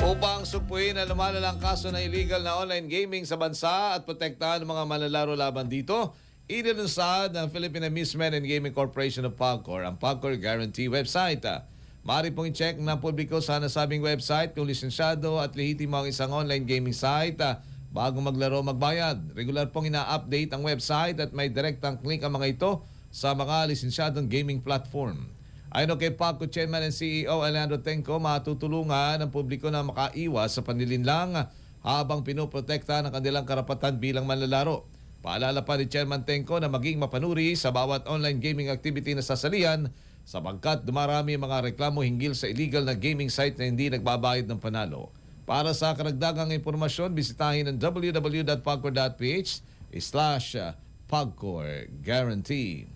Upang supuin ang lumalalang kaso ng illegal na online gaming sa bansa at protektahan ang mga manlalaro laban dito, inilunsad ng Philippine Amusement and Gaming Corporation of Pagcor ang Pagcor Guarantee website. Maaari pong i-check ng publiko sa nasabing website kung lisensyado at lehitimo ang isang online gaming site bago maglaro magbayad. Regular pong ina-update ang website at may direktang link ang mga ito sa mga lisensyadong gaming platform. Ayon kay Pagcor Chairman and CEO Alejandro Tenco, matutulungan ang publiko na makaiwas sa panlilinlang habang pinoprotekta ng kanilang karapatan bilang manlalaro. Paalala pa ni Chairman Tenco na maging mapanuri sa bawat online gaming activity na sasalihan sapagkat dumarami ang mga reklamo hinggil sa illegal na gaming site na hindi nagbabayad ng panalo. Para sa karagdagang impormasyon, bisitahin ang www.pagcor.ph/Pagcor Guarantee.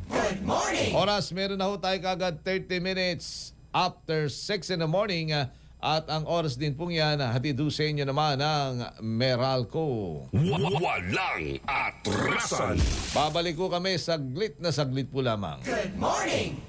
Good morning! Oras, meron na ho tayo kagad 30 minutes after 6 in the morning at ang oras din pong yan, hatid ho sa inyo naman ng Meralco. Walang atrasan. Babalik ko kami saglit na saglit po lamang. Good morning!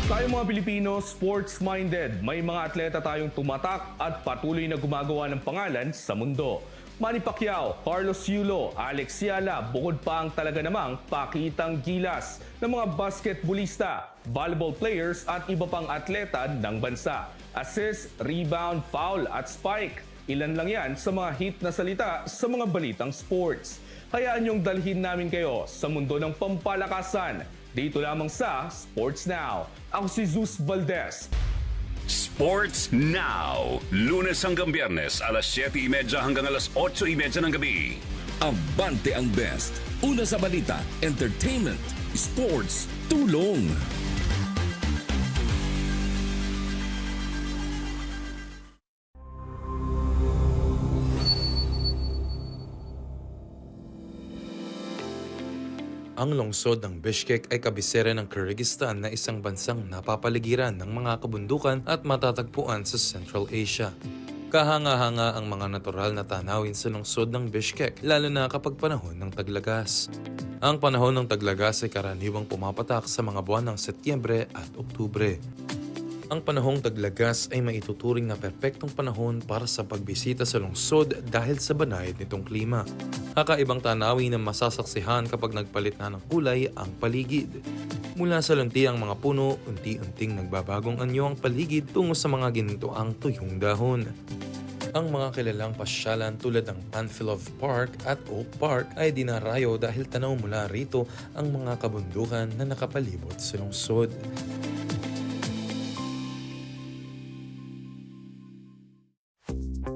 Tayo mga Pilipino, sports-minded. May mga atleta tayong tumatak at patuloy na gumagawa ng pangalan sa mundo. Manny Pacquiao, Carlos Yulo, Alex Yala, bukod pa ang talaga namang pakitang gilas ng mga basketballista, volleyball players at iba pang atleta ng bansa. Assist, rebound, foul at spike. Ilan lang yan sa mga hit na salita sa mga balitang sports. Hayaan niyong dalhin namin kayo sa mundo ng pampalakasan. Dito lamang sa Sports Now. Ako si Zeus Valdez. Sports Now. Lunes hanggang Biyernes, alas 7:30 hanggang alas 8:30 ng gabi. Abante ang best. Una sa balita, entertainment, sports, tulong. Ang lungsod ng Bishkek ay kabisera ng Kyrgyzstan na isang bansang napapaligiran ng mga kabundukan at matatagpuan sa Central Asia. Kahanga-hanga ang mga natural na tanawin sa lungsod ng Bishkek, lalo na kapag panahon ng taglagas. Ang panahon ng taglagas ay karaniwang pumapatak sa mga buwan ng Setyembre at Oktubre. Ang panahong taglagas ay maituturing na perpektong panahon para sa pagbisita sa lungsod dahil sa banayad nitong klima. Kakaibang tanawin na masasaksihan kapag nagpalit na ng kulay ang paligid. Mula sa luntiang mga puno, unti-unting nagbabagong anyo ang paligid tungo sa mga ginintoang tuyong dahon. Ang mga kilalang pasyalan tulad ng Panfilov Park at Oak Park ay dinarayo dahil tanaw mula rito ang mga kabundukan na nakapalibot sa lungsod.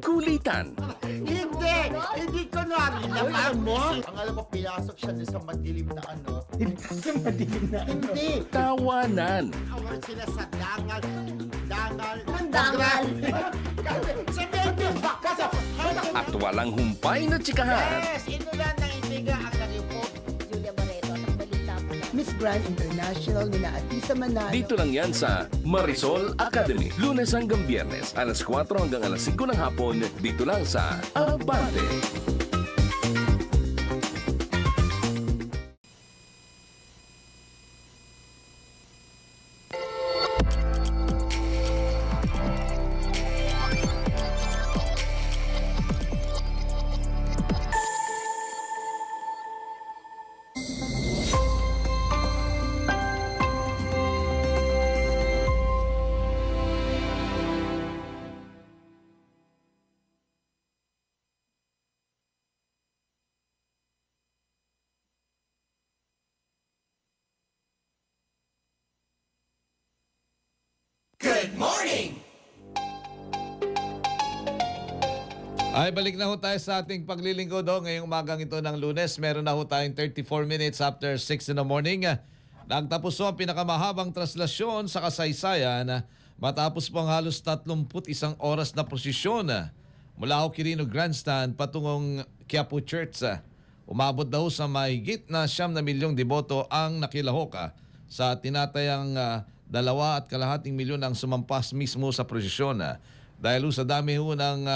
Kulitan. Hindi ko na naman mo. Ang alam ko, pinasok siya sa madilim na ano. Sa madilim na ano? Hindi. Tawanan. Awal sila sa dangal. Sa medyo baka sa... At walang humpay na tsikahan. Yes! Inulan ng indiga ang nag-report. Julia Barreto, ang balita po na Miss Grand International nina Atisa Manalo. Dito lang yan sa Marisol Academy. Lunes hanggang Biyernes, alas 4 hanggang alas 5 ng hapon. Dito lang sa Abante. Ay, balik na ho tayo sa ating paglilingkod ngayong umagang ito ng Lunes. Meron na ho tayong 34 minutes after 6 in the morning. Nagtapos ho ang pinakamahabang traslasyon sa kasaysayan matapos po ang halos 31 oras na prosesyon mula ho Quirino Grandstand patungong Quiapo Church. Umabot daw sa mahigit na 9 milyong deboto ang nakilahok sa tinatayang 2.5 milyon ang sumampas mismo sa prosesyon. Dahil sa dami ho ng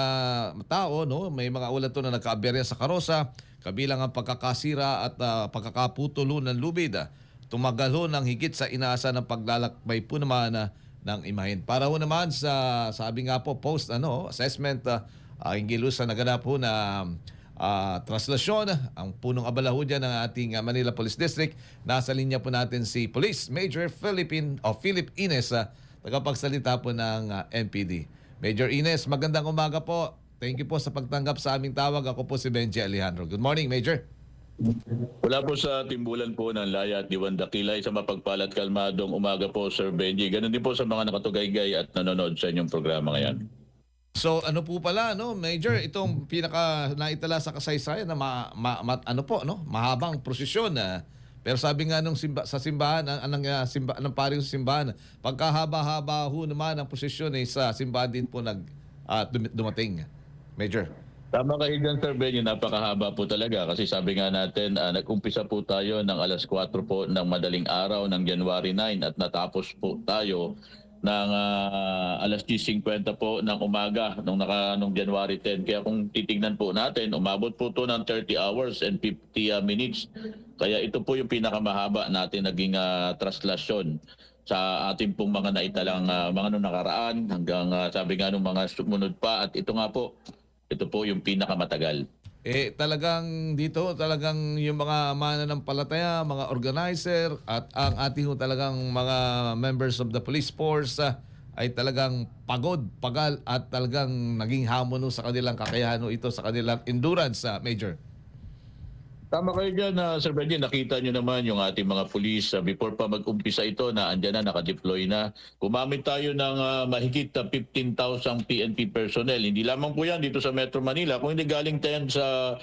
tao, no, may mga ulat to na nagkaaberya sa karosa, kabilang ang pagkakasira at pagkakaputulo ng lubid. Tumagal ho ng higit sa inaasa ng paglalakbay po naman ng imahen. Para ho naman sa sabi nga po post assessment hinggil sa naganap ho na traslasyon, ang punong abala ho dyan ng ating Manila Police District. Nasa linya po natin si Police Major Philip Ines, tagapagsalita po ng NPD. Major Ines, magandang umaga po. Thank you po sa pagtanggap sa aming tawag. Ako po si Benji Alejandro. Good morning, Major. Wala po sa timbulan po ng Laya at Diwan Dakilay sa mapagpalat kalmadong umaga po, Sir Benji. Ganun din po sa mga nakatugaygay at nanonood sa inyong programa ngayon. So ano po pala, no, Major, itong pinaka naitala sa kasaysayan na mahabang prosesyon. Pero sabi nga nung sa simbahan, ng paring simbahan, pagkahaba-haba ho naman ang prosesyon sa simbahan din po dumating. Major. Tama kayo dyan, Sir Benji, napakahaba po talaga kasi sabi nga natin, nag-umpisa po tayo ng alas 4 po ng madaling araw ng January 9 at natapos po tayo ng alas 10:50 po ng umaga nung January 10. Kaya kung titignan po natin, umabot po to ng 30 hours and 50 minutes. Kaya ito po yung pinakamahaba natin naging traslasyon sa ating pong mga naitalang mga nung nakaraan hanggang sabi nga nung mga sumunod pa. At ito nga po, ito po yung pinakamatagal. Talagang dito, talagang yung mga mananampalataya, mga organizer at ang ating talagang mga members of the police force ay talagang pagod, pagal at talagang naging hamon sa kanilang kakayahan ito sa kanilang endurance, Major. Tama kayo dyan, Sir Benji. Nakita nyo naman yung ating mga pulis before pa mag-umpisa ito na andyan na, nakadeploy na. Gumamit tayo ng mahigit 15,000 PNP personnel. Hindi lamang po yan dito sa Metro Manila. Kung hindi galing tayo sa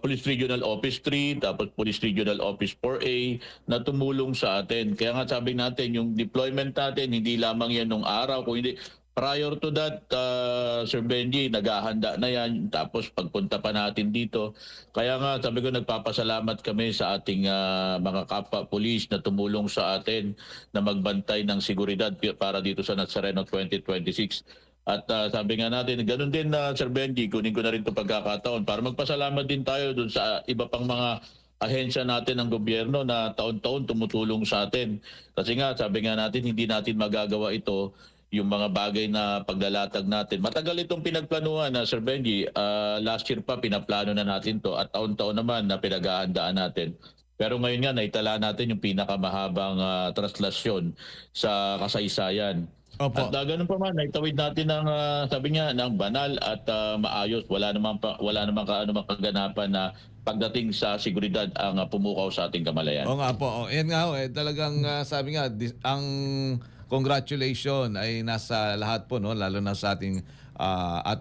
Police Regional Office 3, tapos Police Regional Office 4A na tumulong sa atin. Kaya nga sabi natin, yung deployment natin, hindi lamang yan nung araw. Kung hindi, prior to that, Sir Benji, naghahanda na yan. Tapos pagpunta pa natin dito. Kaya nga, sabi ko, nagpapasalamat kami sa ating mga kapwa-police na tumulong sa atin na magbantay ng seguridad para dito sa Nazareno 2026. At sabi nga natin, ganun din, Sir Benji, kunin ko na rin ito pagkakataon para magpasalamat din tayo dun sa iba pang mga ahensya natin ng gobyerno na taon-taon tumutulong sa atin. Kasi nga, sabi nga natin, hindi natin magagawa ito yung mga bagay na paglalatag natin. Matagal itong pinagplanuhan na Sir Benji. Last year pa pinaplano na natin to at taon-taon naman na pinaghahandaan natin. Pero ngayon nga naitala natin yung pinakamahabang traslasyon sa kasaysayan. Opo. At ganun pa man, naitawid natin ng sabi niya ng banal at maayos. Wala namang kaganapan na pagdating sa seguridad ang pumukaw sa ating kamalayan. Oo nga po. Yan nga talagang sabi nga ang congratulations ay nasa lahat po, no, lalo na sa ating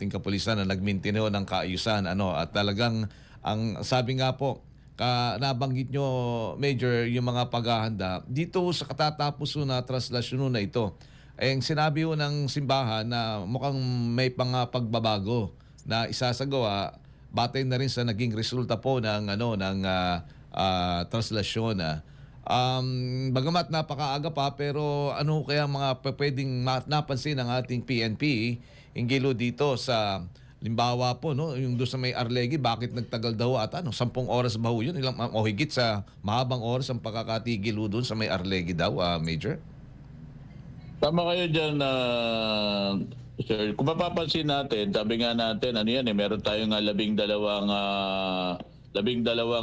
kapulisan na nagmaintain ng kaayusan, at talagang ang sabi nga po nabanggit nyo, Major, yung mga paghahanda dito sa katatapos na traslasyon na ito. Ang sinabi ho ng simbahan na mukhang may pagbabago na isasagawa batay na rin sa naging resulta po ng traslasyon. Bagamat napakaaga pa, pero ano kaya mga pwedeng napansin ng ating PNP hinggil dito sa limbawa po, no, yung doon sa may Arlegui, bakit nagtagal daw at 10 oras ba ho yun? O higit sa mahabang oras ang pagkakatigil doon sa may Arlegui daw, Major? Tama kayo dyan, sir. Kung mapapansin natin, sabi nga natin, meron tayong 12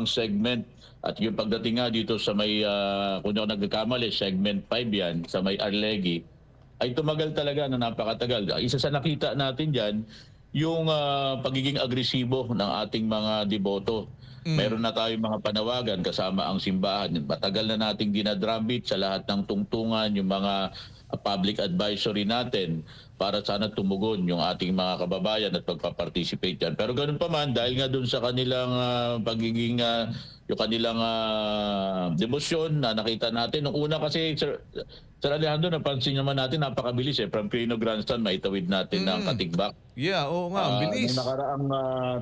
segment. At yung pagdating nga dito sa may, kung ako nagkakamali, segment 5 yan, sa may Arlegui, ay tumagal talaga na napakatagal. Isa sa nakita natin dyan, yung pagiging agresibo ng ating mga deboto. Meron na tayong mga panawagan kasama ang simbahan. Matagal na nating dinadrum beat sa lahat ng tungtungan, yung mga public advisory natin para sana tumugon yung ating mga kababayan at pagpa-participate yan. Pero ganun pa man, dahil nga dun sa kanilang pagiging, yung kanilang demosyon na nakita natin. Nung una kasi, Sir Alejandro, napansin naman natin, napakabilis from Quirino Grandstand, maitawid natin ng Katigbak. Yeah, oo nga, ang bilis. Noong nakaraang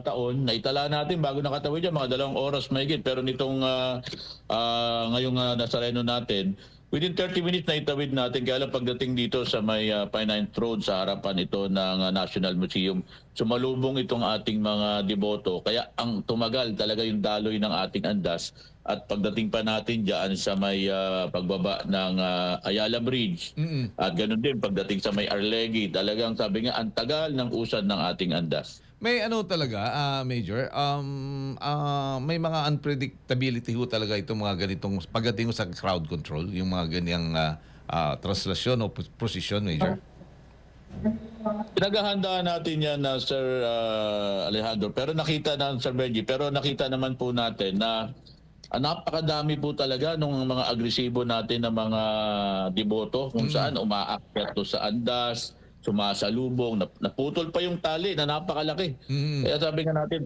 taon, naitala natin bago nakatawid yan, mga 2 oras mahigit. Pero nitong ngayong Nazareno natin, within 30 minutes na itawid natin. Kaya lang pagdating dito sa may Pine Road sa harapan ito ng National Museum, sumalubong itong ating mga deboto. Kaya ang tumagal talaga yung daloy ng ating andas. At pagdating pa natin dyan sa may pagbaba ng Ayala Bridge, at ganun din pagdating sa may Arlegui, talagang sabi nga ang tagal ng usad ng ating andas. May ano talaga, Major, may mga unpredictability ho talaga itong mga ganitong pagdating sa crowd control, yung mga ganyang translasyon o prosesyon, Major? Pinaghahandaan natin yan na Sir Alejandro, pero nakita na Sir Benji, pero nakita naman po natin na napakadami po talaga nung mga agresibo natin na mga deboto kung saan umaakyat to sa andas, sumasalubong, naputol pa yung tali na napakalaki. Kaya sabi nga natin,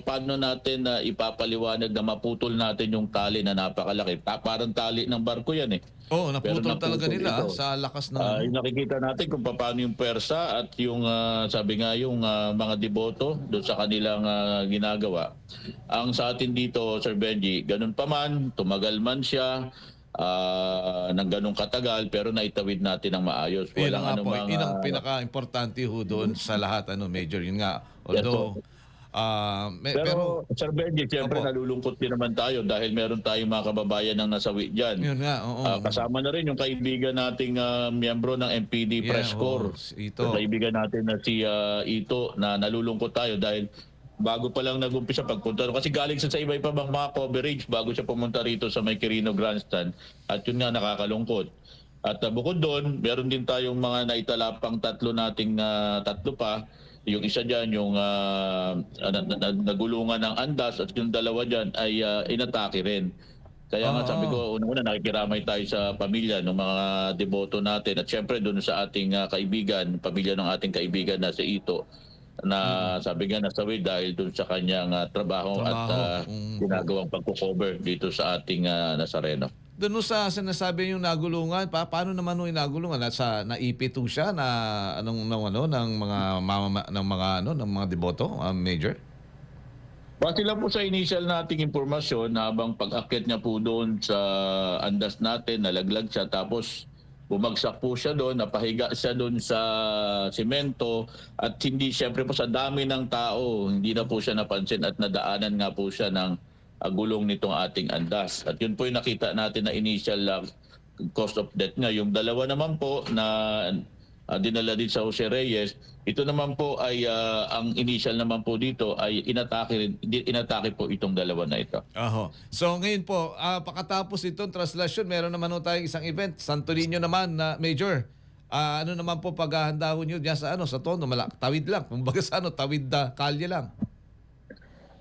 paano natin na ipapaliwanag na maputol natin yung tali na napakalaki? Parang tali ng barko yan eh. Oo, naputol talaga nila sa lakas ng... Nakikita natin kung paano yung persa at yung sabi nga yung mga deboto doon sa kanilang ginagawa. Ang sa atin dito, Sir Benji, ganun pa man, tumagal man siya, ng ganong katagal pero naitawid natin ng maayos. Yun ang pinaka-importante ho doon sa lahat, Major. Yun nga, although... pero Sir Benji, siyempre nalulungkot din naman tayo dahil meron tayong mga kababayan ng nasawi dyan. Yun nga, kasama na rin yung kaibigan nating miyembro ng MPD Press Corps. Kaibigan natin na si Ito na nalulungkot tayo dahil bago pa lang nag-umpisa pagpunta. Kasi galing sa iba pa bang mga coverage bago siya pumunta rito sa may Quirino Grandstand. At yun nga, nakakalungkot. At bukod doon, meron din tayong mga naitalapang tatlo pa. Yung isa dyan, yung nagulungan ng andas at yung dalawa dyan ay inatake rin. Kaya nga sabi ko, una-una nakikiramay tayo sa pamilya ng mga deboto natin. At syempre doon sa ating kaibigan, pamilya ng ating kaibigan na si Ito, na sabi nga nasawi dahil dun sa kanyang trabaho at ginagawang pagko-cover dito sa ating Nazareno. Doon sa sinasabi yung nagulungan, paano naman yung nagulungan? Naipito siya na ng mga deboto, Major? Base lang po sa initial nating impormasyon, habang pag-akyat niya po doon sa andas natin, nalaglag siya tapos bumagsak po siya doon, napahiga siya doon sa simento at hindi, syempre po sa dami ng tao, hindi na po siya napansin at nadaanan nga po siya ng gulong nitong ating andas. At yun po yung nakita natin na initial cause of death nga. Yung dalawa naman po na dinala din sa Jose Reyes, ito naman po ay ang initial naman po dito ay inatake po itong dalawa na ito. So ngayon po, pagkatapos itong translasyon, meron naman po tayong isang event. Santo Niño naman, Major. Ano naman po paghahanda ho nyo diyan sa Tondo? Tawid lang. Kumbaga sa tawid kalye lang.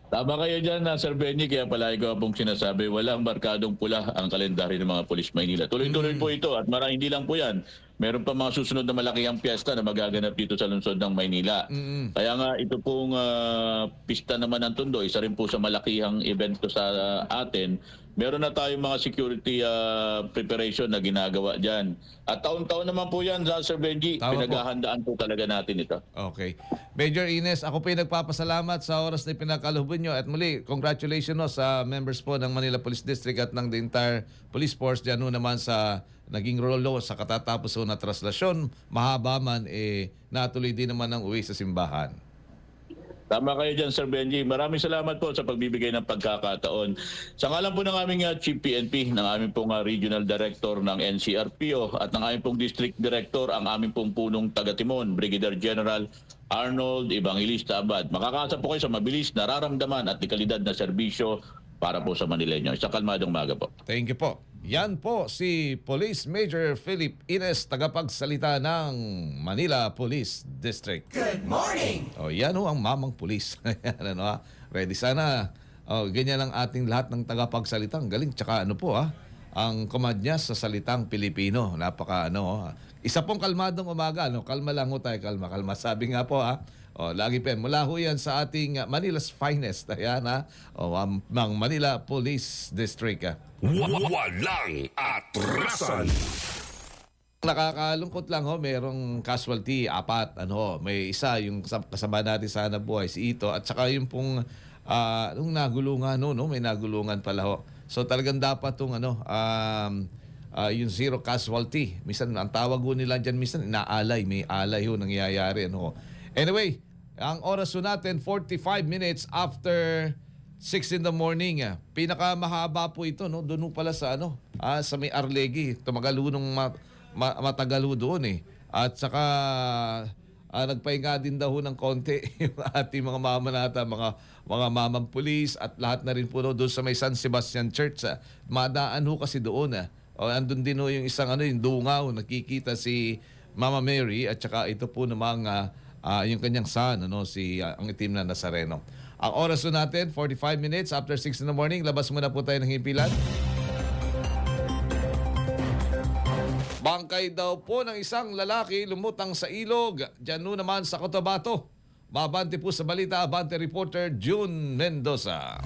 Tama kayo dyan, Sir Benny, kaya palagi ko pong sinasabi, walang barkadong pula ang kalendaryo ng mga Pulis Maynila. Tuloy-tuloy po ito at hindi lang po yan. Meron pa mga susunod na malakihang piyesta na magaganap dito sa lungsod ng Maynila. Kaya nga ito pong pista naman ng Tondo, isa rin po sa malakihang event ko sa atin. Meron na tayong mga security preparation na ginagawa dyan. At taon-taon naman po yan, Sir Benji. Pinaghahandaan po talaga natin ito. Okay. Major Ines, ako po yung nagpapasalamat sa oras na pinakaluhubin nyo. At muli, congratulations sa members po ng Manila Police District at ng the entire police force dyan naman sa naging rolo sa katatapos na translasyon. Mahaba man, natuloy din naman ang uwi sa simbahan. Tama kayo dyan, Sir Benji. Maraming salamat po sa pagbibigay ng pagkakataon. Sa ngalan po ng aming Chief PNP, ng aming pong Regional Director ng NCRPO at ng aming pong District Director, ang aming pong punong taga-timon, Brigadier General Arnold Evangelista Abad. Makakasa po kayo sa mabilis, nararamdaman at dekalidad na serbisyo para po sa Manileño. Isang kalmadong maga po. Thank you po. Yan po si Police Major Philip Ines, tagapagsalita ng Manila Police District. Good morning! Yan ang mamang pulis. Ready sana. Ganyan lang ating lahat ng tagapagsalita. Ang galing. Tsaka ang command niya sa salitang Pilipino. Napaka isa pong kalmadong umaga, kalma lang ho tayo, kalma. Sabi nga po lagi pa yan. Mula ho yan sa ating Manila's finest. Ayan ng Manila Police District. Walang atrasan. Nakakalungkot lang merong casualty, 4. May isa yung kasama natin sa nabuhay, si Ito, at saka yung pong nung nagulungan may nagulungan pala ho. So talagang dapat tong yung zero casualty. Minsan ang tawag ho nila diyan minsan inaalay, may alay ho nangyayari Anyway, ang oras ho natin 45 minutes after 6 in the morning. Pinakamahaba po ito doon ho pala sa sa may Arlegui. Tumagal ho nung matagal ho doon At saka nagpahinga din daw ng konti yung ating mga mamanata, mga mamang pulis at lahat na rin po doon sa may San Sebastian Church. Madaan ho kasi doon. Andun din ho yung isang yung dungaw, nakikita si Mama Mary at saka ito po namang yung kanyang son, si ang itim na Nazareno. Ang oras ho natin, 45 minutes after 6 in the morning. Labas muna po tayo ng himpilan. Bangkay daw po ng isang lalaki lumutang sa ilog. Diyan naman sa Cotabato. Mabante po sa balita, Abante reporter June Mendoza.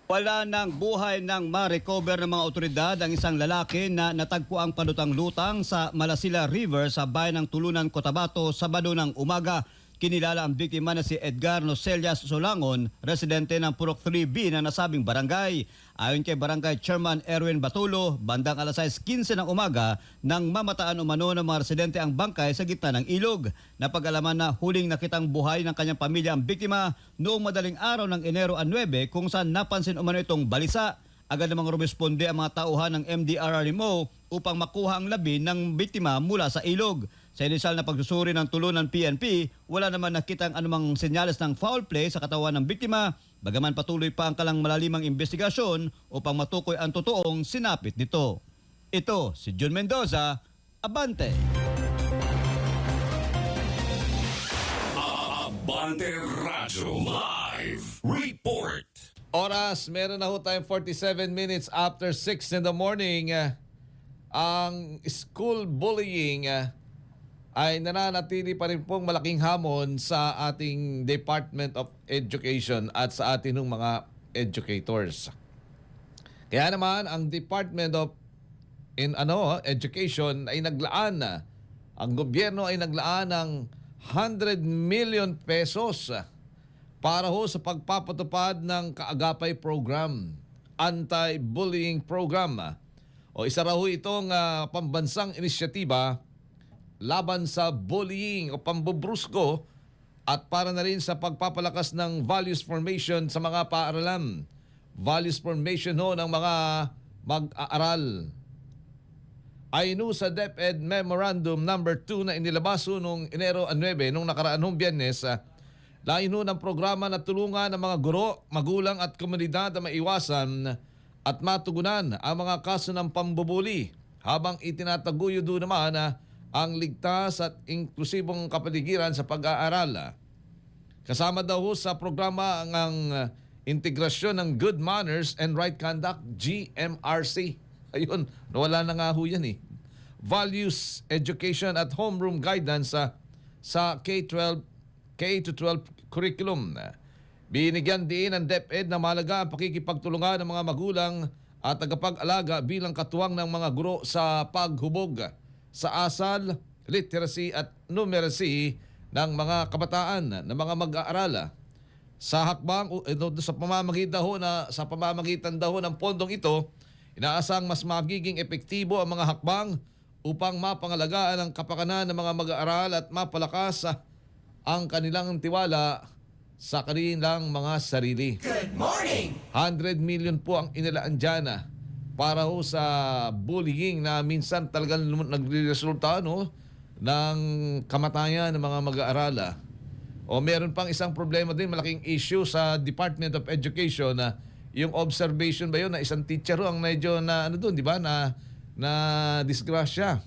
Wala ng buhay ng ma-recover ng mga otoridad ang isang lalaki na natagpo ang panutang-lutang sa Malasila River sa bayan ng Tulunan, Cotabato, Sabado ng umaga. Kinilala ang biktima na si Edgar Nocelias Solangon, residente ng Purok 3B na nasabing barangay. Ayon kay Barangay Chairman Erwin Batulo, bandang alas 6:15 ng umaga nang mamataan umano ng mga residente ang bangkay sa gitna ng ilog. Napag-alaman na huling nakitang buhay ng kanyang pamilya ang biktima noong madaling araw ng Enero 9 kung saan napansin umano itong balisa. Agad namang rumisponde ang mga tauhan ng MDRRMO upang makuha ang labi ng biktima mula sa ilog. Sa inisyal na pagsusuri ng tulunan PNP, wala naman nakitang anumang senyales ng foul play sa katawan ng biktima, bagaman patuloy pa ang kalang malalimang investigasyon upang matukoy ang totoong sinapit nito. Ito si June Mendoza, Abante. Abante Radyo Live Report. Oras, meron na ho tayong 47 minutes after 6 in the morning. Ang school bullying ay nananatili pa rin pong malaking hamon sa ating Department of Education at sa ating mga educators. Kaya naman ang Department of Education ay naglaan ang gobyerno ay naglaan ng 100 million pesos para ho sa pagpapatupad ng Kaagapay Program, Anti-Bullying Program. Isa raw ho itong pambansang inisyatiba laban sa bullying o pambubrusko at para na rin sa pagpapalakas ng values formation sa mga paaralan. Values formation ho ng mga mag-aaral. Ayon sa DepEd Memorandum number 2 na inilabas noong Enero 9 nung nakaraang Biyernes, lain ho ng programa na tulungan ng mga guro, magulang at komunidad na maiwasan at matugunan ang mga kaso ng pambubuli habang itinataguyod doon naman ang ligtas at inklusibong kapaligiran sa pag-aaral. Kasama daw sa programa ang integrasyon ng Good Manners and Right Conduct, GMRC. Ayun, nawala na nga ho yan Values, Education at Homeroom Guidance sa K-12 curriculum. Binigyan din ng DepEd na mahalaga ang pakikipagtulungan ng mga magulang at tagapag-alaga bilang katuwang ng mga guro sa paghubog sa asal, literacy at numeracy ng mga kabataan na mga mag-aaral. Sa hakbang sa pamamagitan daw ng pondong ito, inaasang mas magiging epektibo ang mga hakbang upang mapangalagaan ang kapakanan ng mga mag-aaral at mapalakas ang kanilang tiwala sa kanilang mga sarili. Good morning! 100 million po ang inilaan dyan para ho sa bullying na minsan talagang nagresulta ng kamatayan ng mga mag-aaral. O meron pang isang problema din, malaking issue sa Department of Education na yung observation ba yun na isang teacher ang medyo na doon, di ba, na disgrasya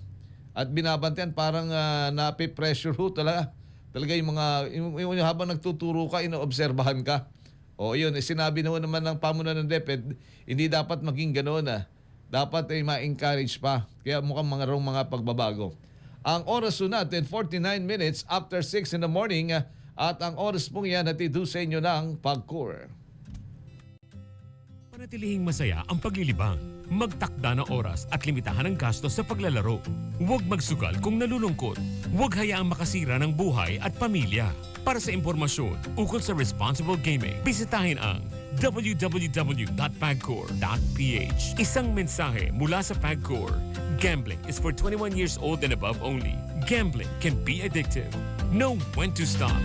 at binabantayan parang nape-pressure ho talaga yung mga yung habang nagtuturo ka, inoobserbahan ka O yun, sinabi naman ng pamunuan ng DepEd, hindi dapat maging gano'n Dapat ay ma-encourage pa. Kaya mukhang mga pagbabago. Ang oras po natin, 49 minutes after 6 in the morning. At ang oras pong yan, hatid sa inyo ng Pagcor. Panatilihing masaya ang paglilibang. Magtakda ng oras at limitahan ang gastos sa paglalaro. Huwag magsugal kung nalulungkot. Huwag hayaang makasira ng buhay at pamilya. Para sa impormasyon ukol sa responsible gaming, bisitahin ang www.pagcor.ph. Isang mensahe mula sa Pagcor. Gambling is for 21 years old and above only. Gambling can be addictive. Know when to stop.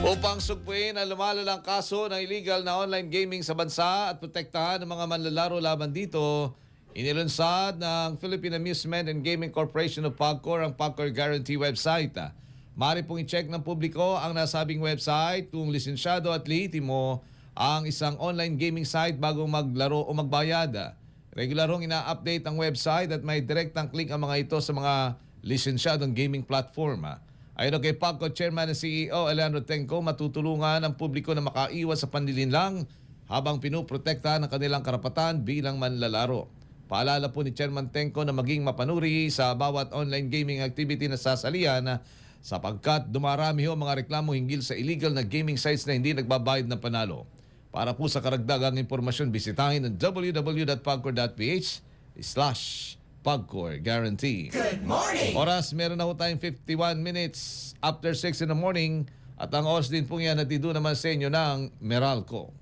Upang sugpuin ang lumalalang kaso ng illegal na online gaming sa bansa at protektahan ng mga manlalaro laban dito, inilunsad ng Philippine Amusement and Gaming Corporation of Pagcor ang Pagcor Guarantee website. Maaari pong i-check ng publiko ang nasabing website kung lisensyado at lehitimo ang isang online gaming site bago maglaro o magbayad. Regular hong ina-update ang website at may direktang click ang mga ito sa mga lisensyadong gaming platform. Ayon kay Pagcor Chairman at CEO Alejandro Tenco, matutulungan ang publiko na makaiwas sa panlilinlang habang pinuprotektahan ang kanilang karapatan bilang manlalaro. Paalala po ni Chairman Tenco na maging mapanuri sa bawat online gaming activity na sasalihan sapagkat dumarami ho mga reklamo hinggil sa illegal na gaming sites na hindi nagbabayad ng panalo. Para po sa karagdagang impormasyon, bisitahin ang www.pagcor.ph/Pagcor Guarantee. Good morning! Oras, meron na ho tayong 51 minutes after 6 in the morning at ang oras din pong yan natido naman sa inyo ng Meralco.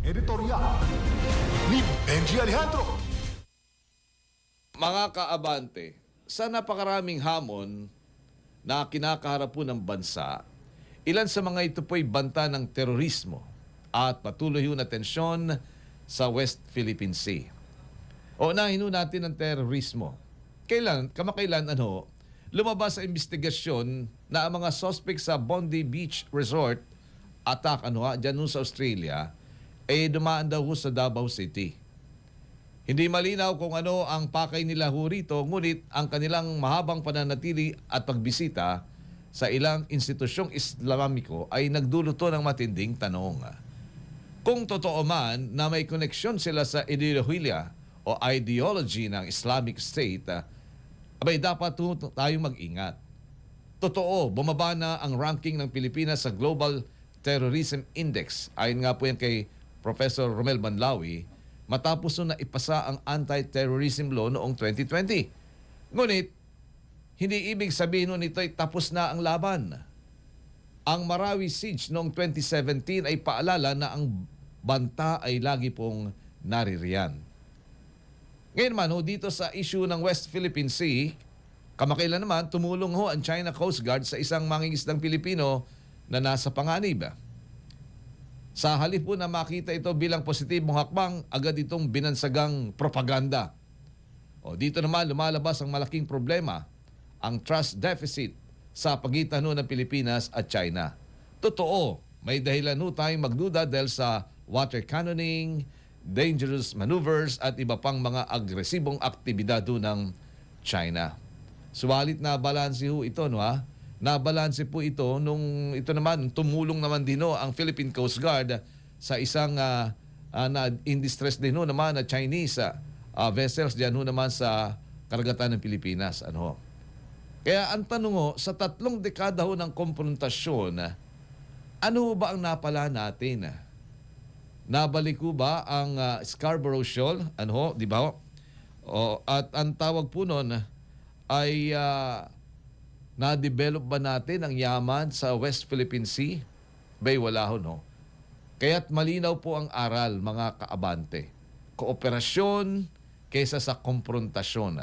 Editorial ni Benji Alejandro. Mga kaabante, sa napakaraming hamon na kinakaharap po ng bansa, ilan sa mga ito po'y banta ng terorismo at patuloy na tensyon sa West Philippine Sea. Unahin natin ang terorismo. Kamakailan lumabas sa investigasyon na ang mga suspect sa Bondi Beach Resort attack dyan sa Australia dumaan daw sa Davao City. Hindi malinaw kung ano ang pakay nila rito, ngunit ang kanilang mahabang pananatili at pagbisita sa ilang institusyong Islamiko ay nagduluto ng matinding tanong. Kung totoo man na may koneksyon sila sa ideolohiya o ideology ng Islamic State, abay dapat tayong mag-ingat. Totoo, bumaba na ang ranking ng Pilipinas sa Global Terrorism Index. Ayon nga po yan kay Professor Romel Banlawi, matapos na ipasa ang anti-terrorism law noong 2020. Ngunit, hindi ibig sabihin nun ito'y tapos na ang laban. Ang Marawi Siege noong 2017 ay paalala na ang banta ay lagi pong naririyan. Ngayon naman dito sa issue ng West Philippine Sea, kamakailan naman tumulong ang China Coast Guard sa isang mangingisdang Pilipino na nasa panganib. Sa halip po na makita ito bilang positibong hakbang, agad itong binansagang propaganda. Dito naman lumalabas ang malaking problema, ang trust deficit sa pagitan ng Pilipinas at China. Totoo, may dahilan tayong magduda dahil sa water cannoning, dangerous maneuvers at iba pang mga agresibong aktibidad ng China. Subalit na balanse ito, Nabalanse po ito nung ito naman tumulong naman din ang Philippine Coast Guard sa isang na in distress din naman na Chinese vessels diyan naman sa karagatan ng Pilipinas. Kaya ang tanong sa 3 dekada ng konfrontasyon, ano ba ang napala natin? Nabalik ba ang Scarborough Shoal? Di ba? At ang tawag po nun ay na-develop ba natin ang yaman sa West Philippine Sea? Wala Kaya't malinaw po ang aral, mga kaabante. Kooperasyon kaysa sa konfrontasyon.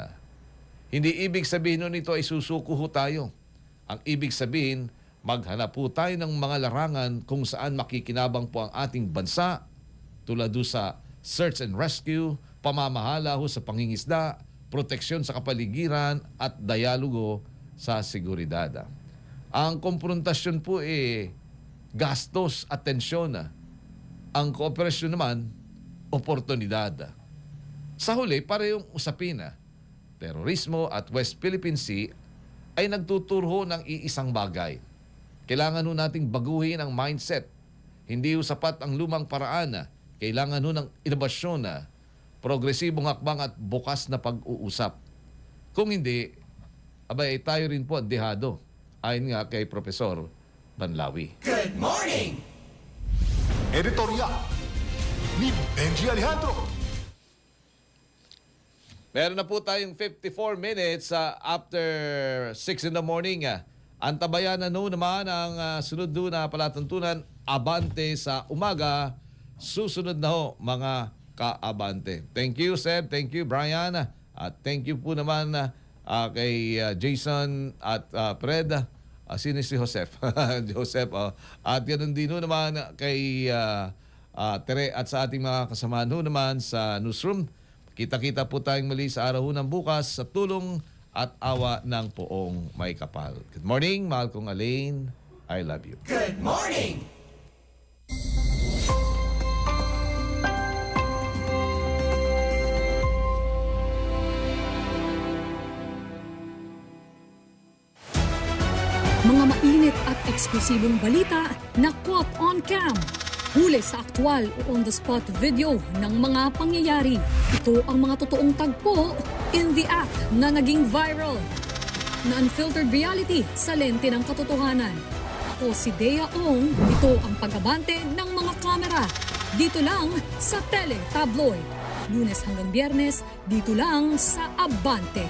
Hindi ibig sabihin nito ay susuko tayo. Ang ibig sabihin, maghanap po tayo ng mga larangan kung saan makikinabang po ang ating bansa tulad sa search and rescue, pamamahala sa pangingisda, proteksyon sa kapaligiran at dialogo sa seguridad. Ang konfrontasyon po gastos at tensyon. Ang kooperasyon naman, oportunidad. Sa huli, parehong usapin. terorismo at West Philippine Sea ay nagtuturo ng iisang bagay. Kailangan ho nating baguhin ang mindset. Hindi ho sapat ang lumang paraan. Kailangan ho ng inobasyon, progresibong hakbang at bukas na pag-uusap. Kung hindi, abay tayo rin po ang dehado. Ayon nga kay Profesor Banlawi. Good morning! Editorial ni Benji Alejandro. Meron na po tayong 54 minutes after 6 in the morning. Antabayan na naman ang sunod na palatuntunan, Abante sa umaga. Susunod na ho mga ka-Abante. Thank you, Seb. Thank you, Brian. At thank you po naman kay Jason at Fred. Sino si Joseph? Joseph. At ganoon din ho naman kay Tere at sa ating mga kasamahan ho naman sa newsroom. Kita-kita po tayong muli sa araw ng bukas sa tulong at awa ng Poong May Kapal. Good morning, mahal kong Alain. I love you. Good morning! Mga mainit at eksklusibong balita na caught on cam. Huli sa aktwal o on-the-spot video ng mga pangyayari. Ito ang mga totoong tagpo in the act na naging viral. Na unfiltered reality sa lente ng katotohanan. Ako si Dea Ong, ito ang pag-abante ng mga kamera. Dito lang sa Tele Tabloid. Lunes hanggang Biyernes, dito lang sa Abante.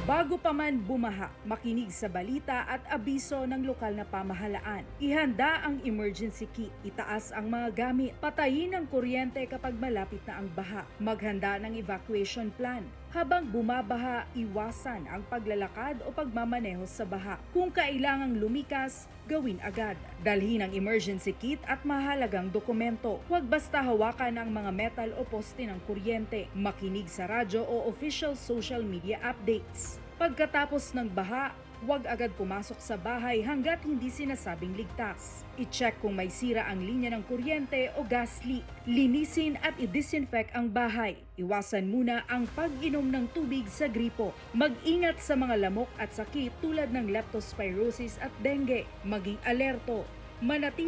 Bago pa man bumaha, makinig sa balita at abiso ng lokal na pamahalaan. Ihanda ang emergency kit, itaas ang mga gamit, patayin ang kuryente kapag malapit na ang baha, maghanda ng evacuation plan. Habang bumabaha, iwasan ang paglalakad o pagmamaneho sa baha. Kung kailangang lumikas, gawin agad. Dalhin ang emergency kit at mahalagang dokumento. Huwag basta hawakan ang mga metal o poste ng kuryente. Makinig sa radyo o official social media updates. Pagkatapos ng baha, huwag agad pumasok sa bahay hanggat hindi sinasabing ligtas. I-check kung may sira ang linya ng kuryente o gas leak. Linisin at i-disinfect ang bahay. Iwasan muna ang pag-inom ng tubig sa gripo. Mag-ingat sa mga lamok at sakit tulad ng leptospirosis at dengue. Maging alerto. Manatili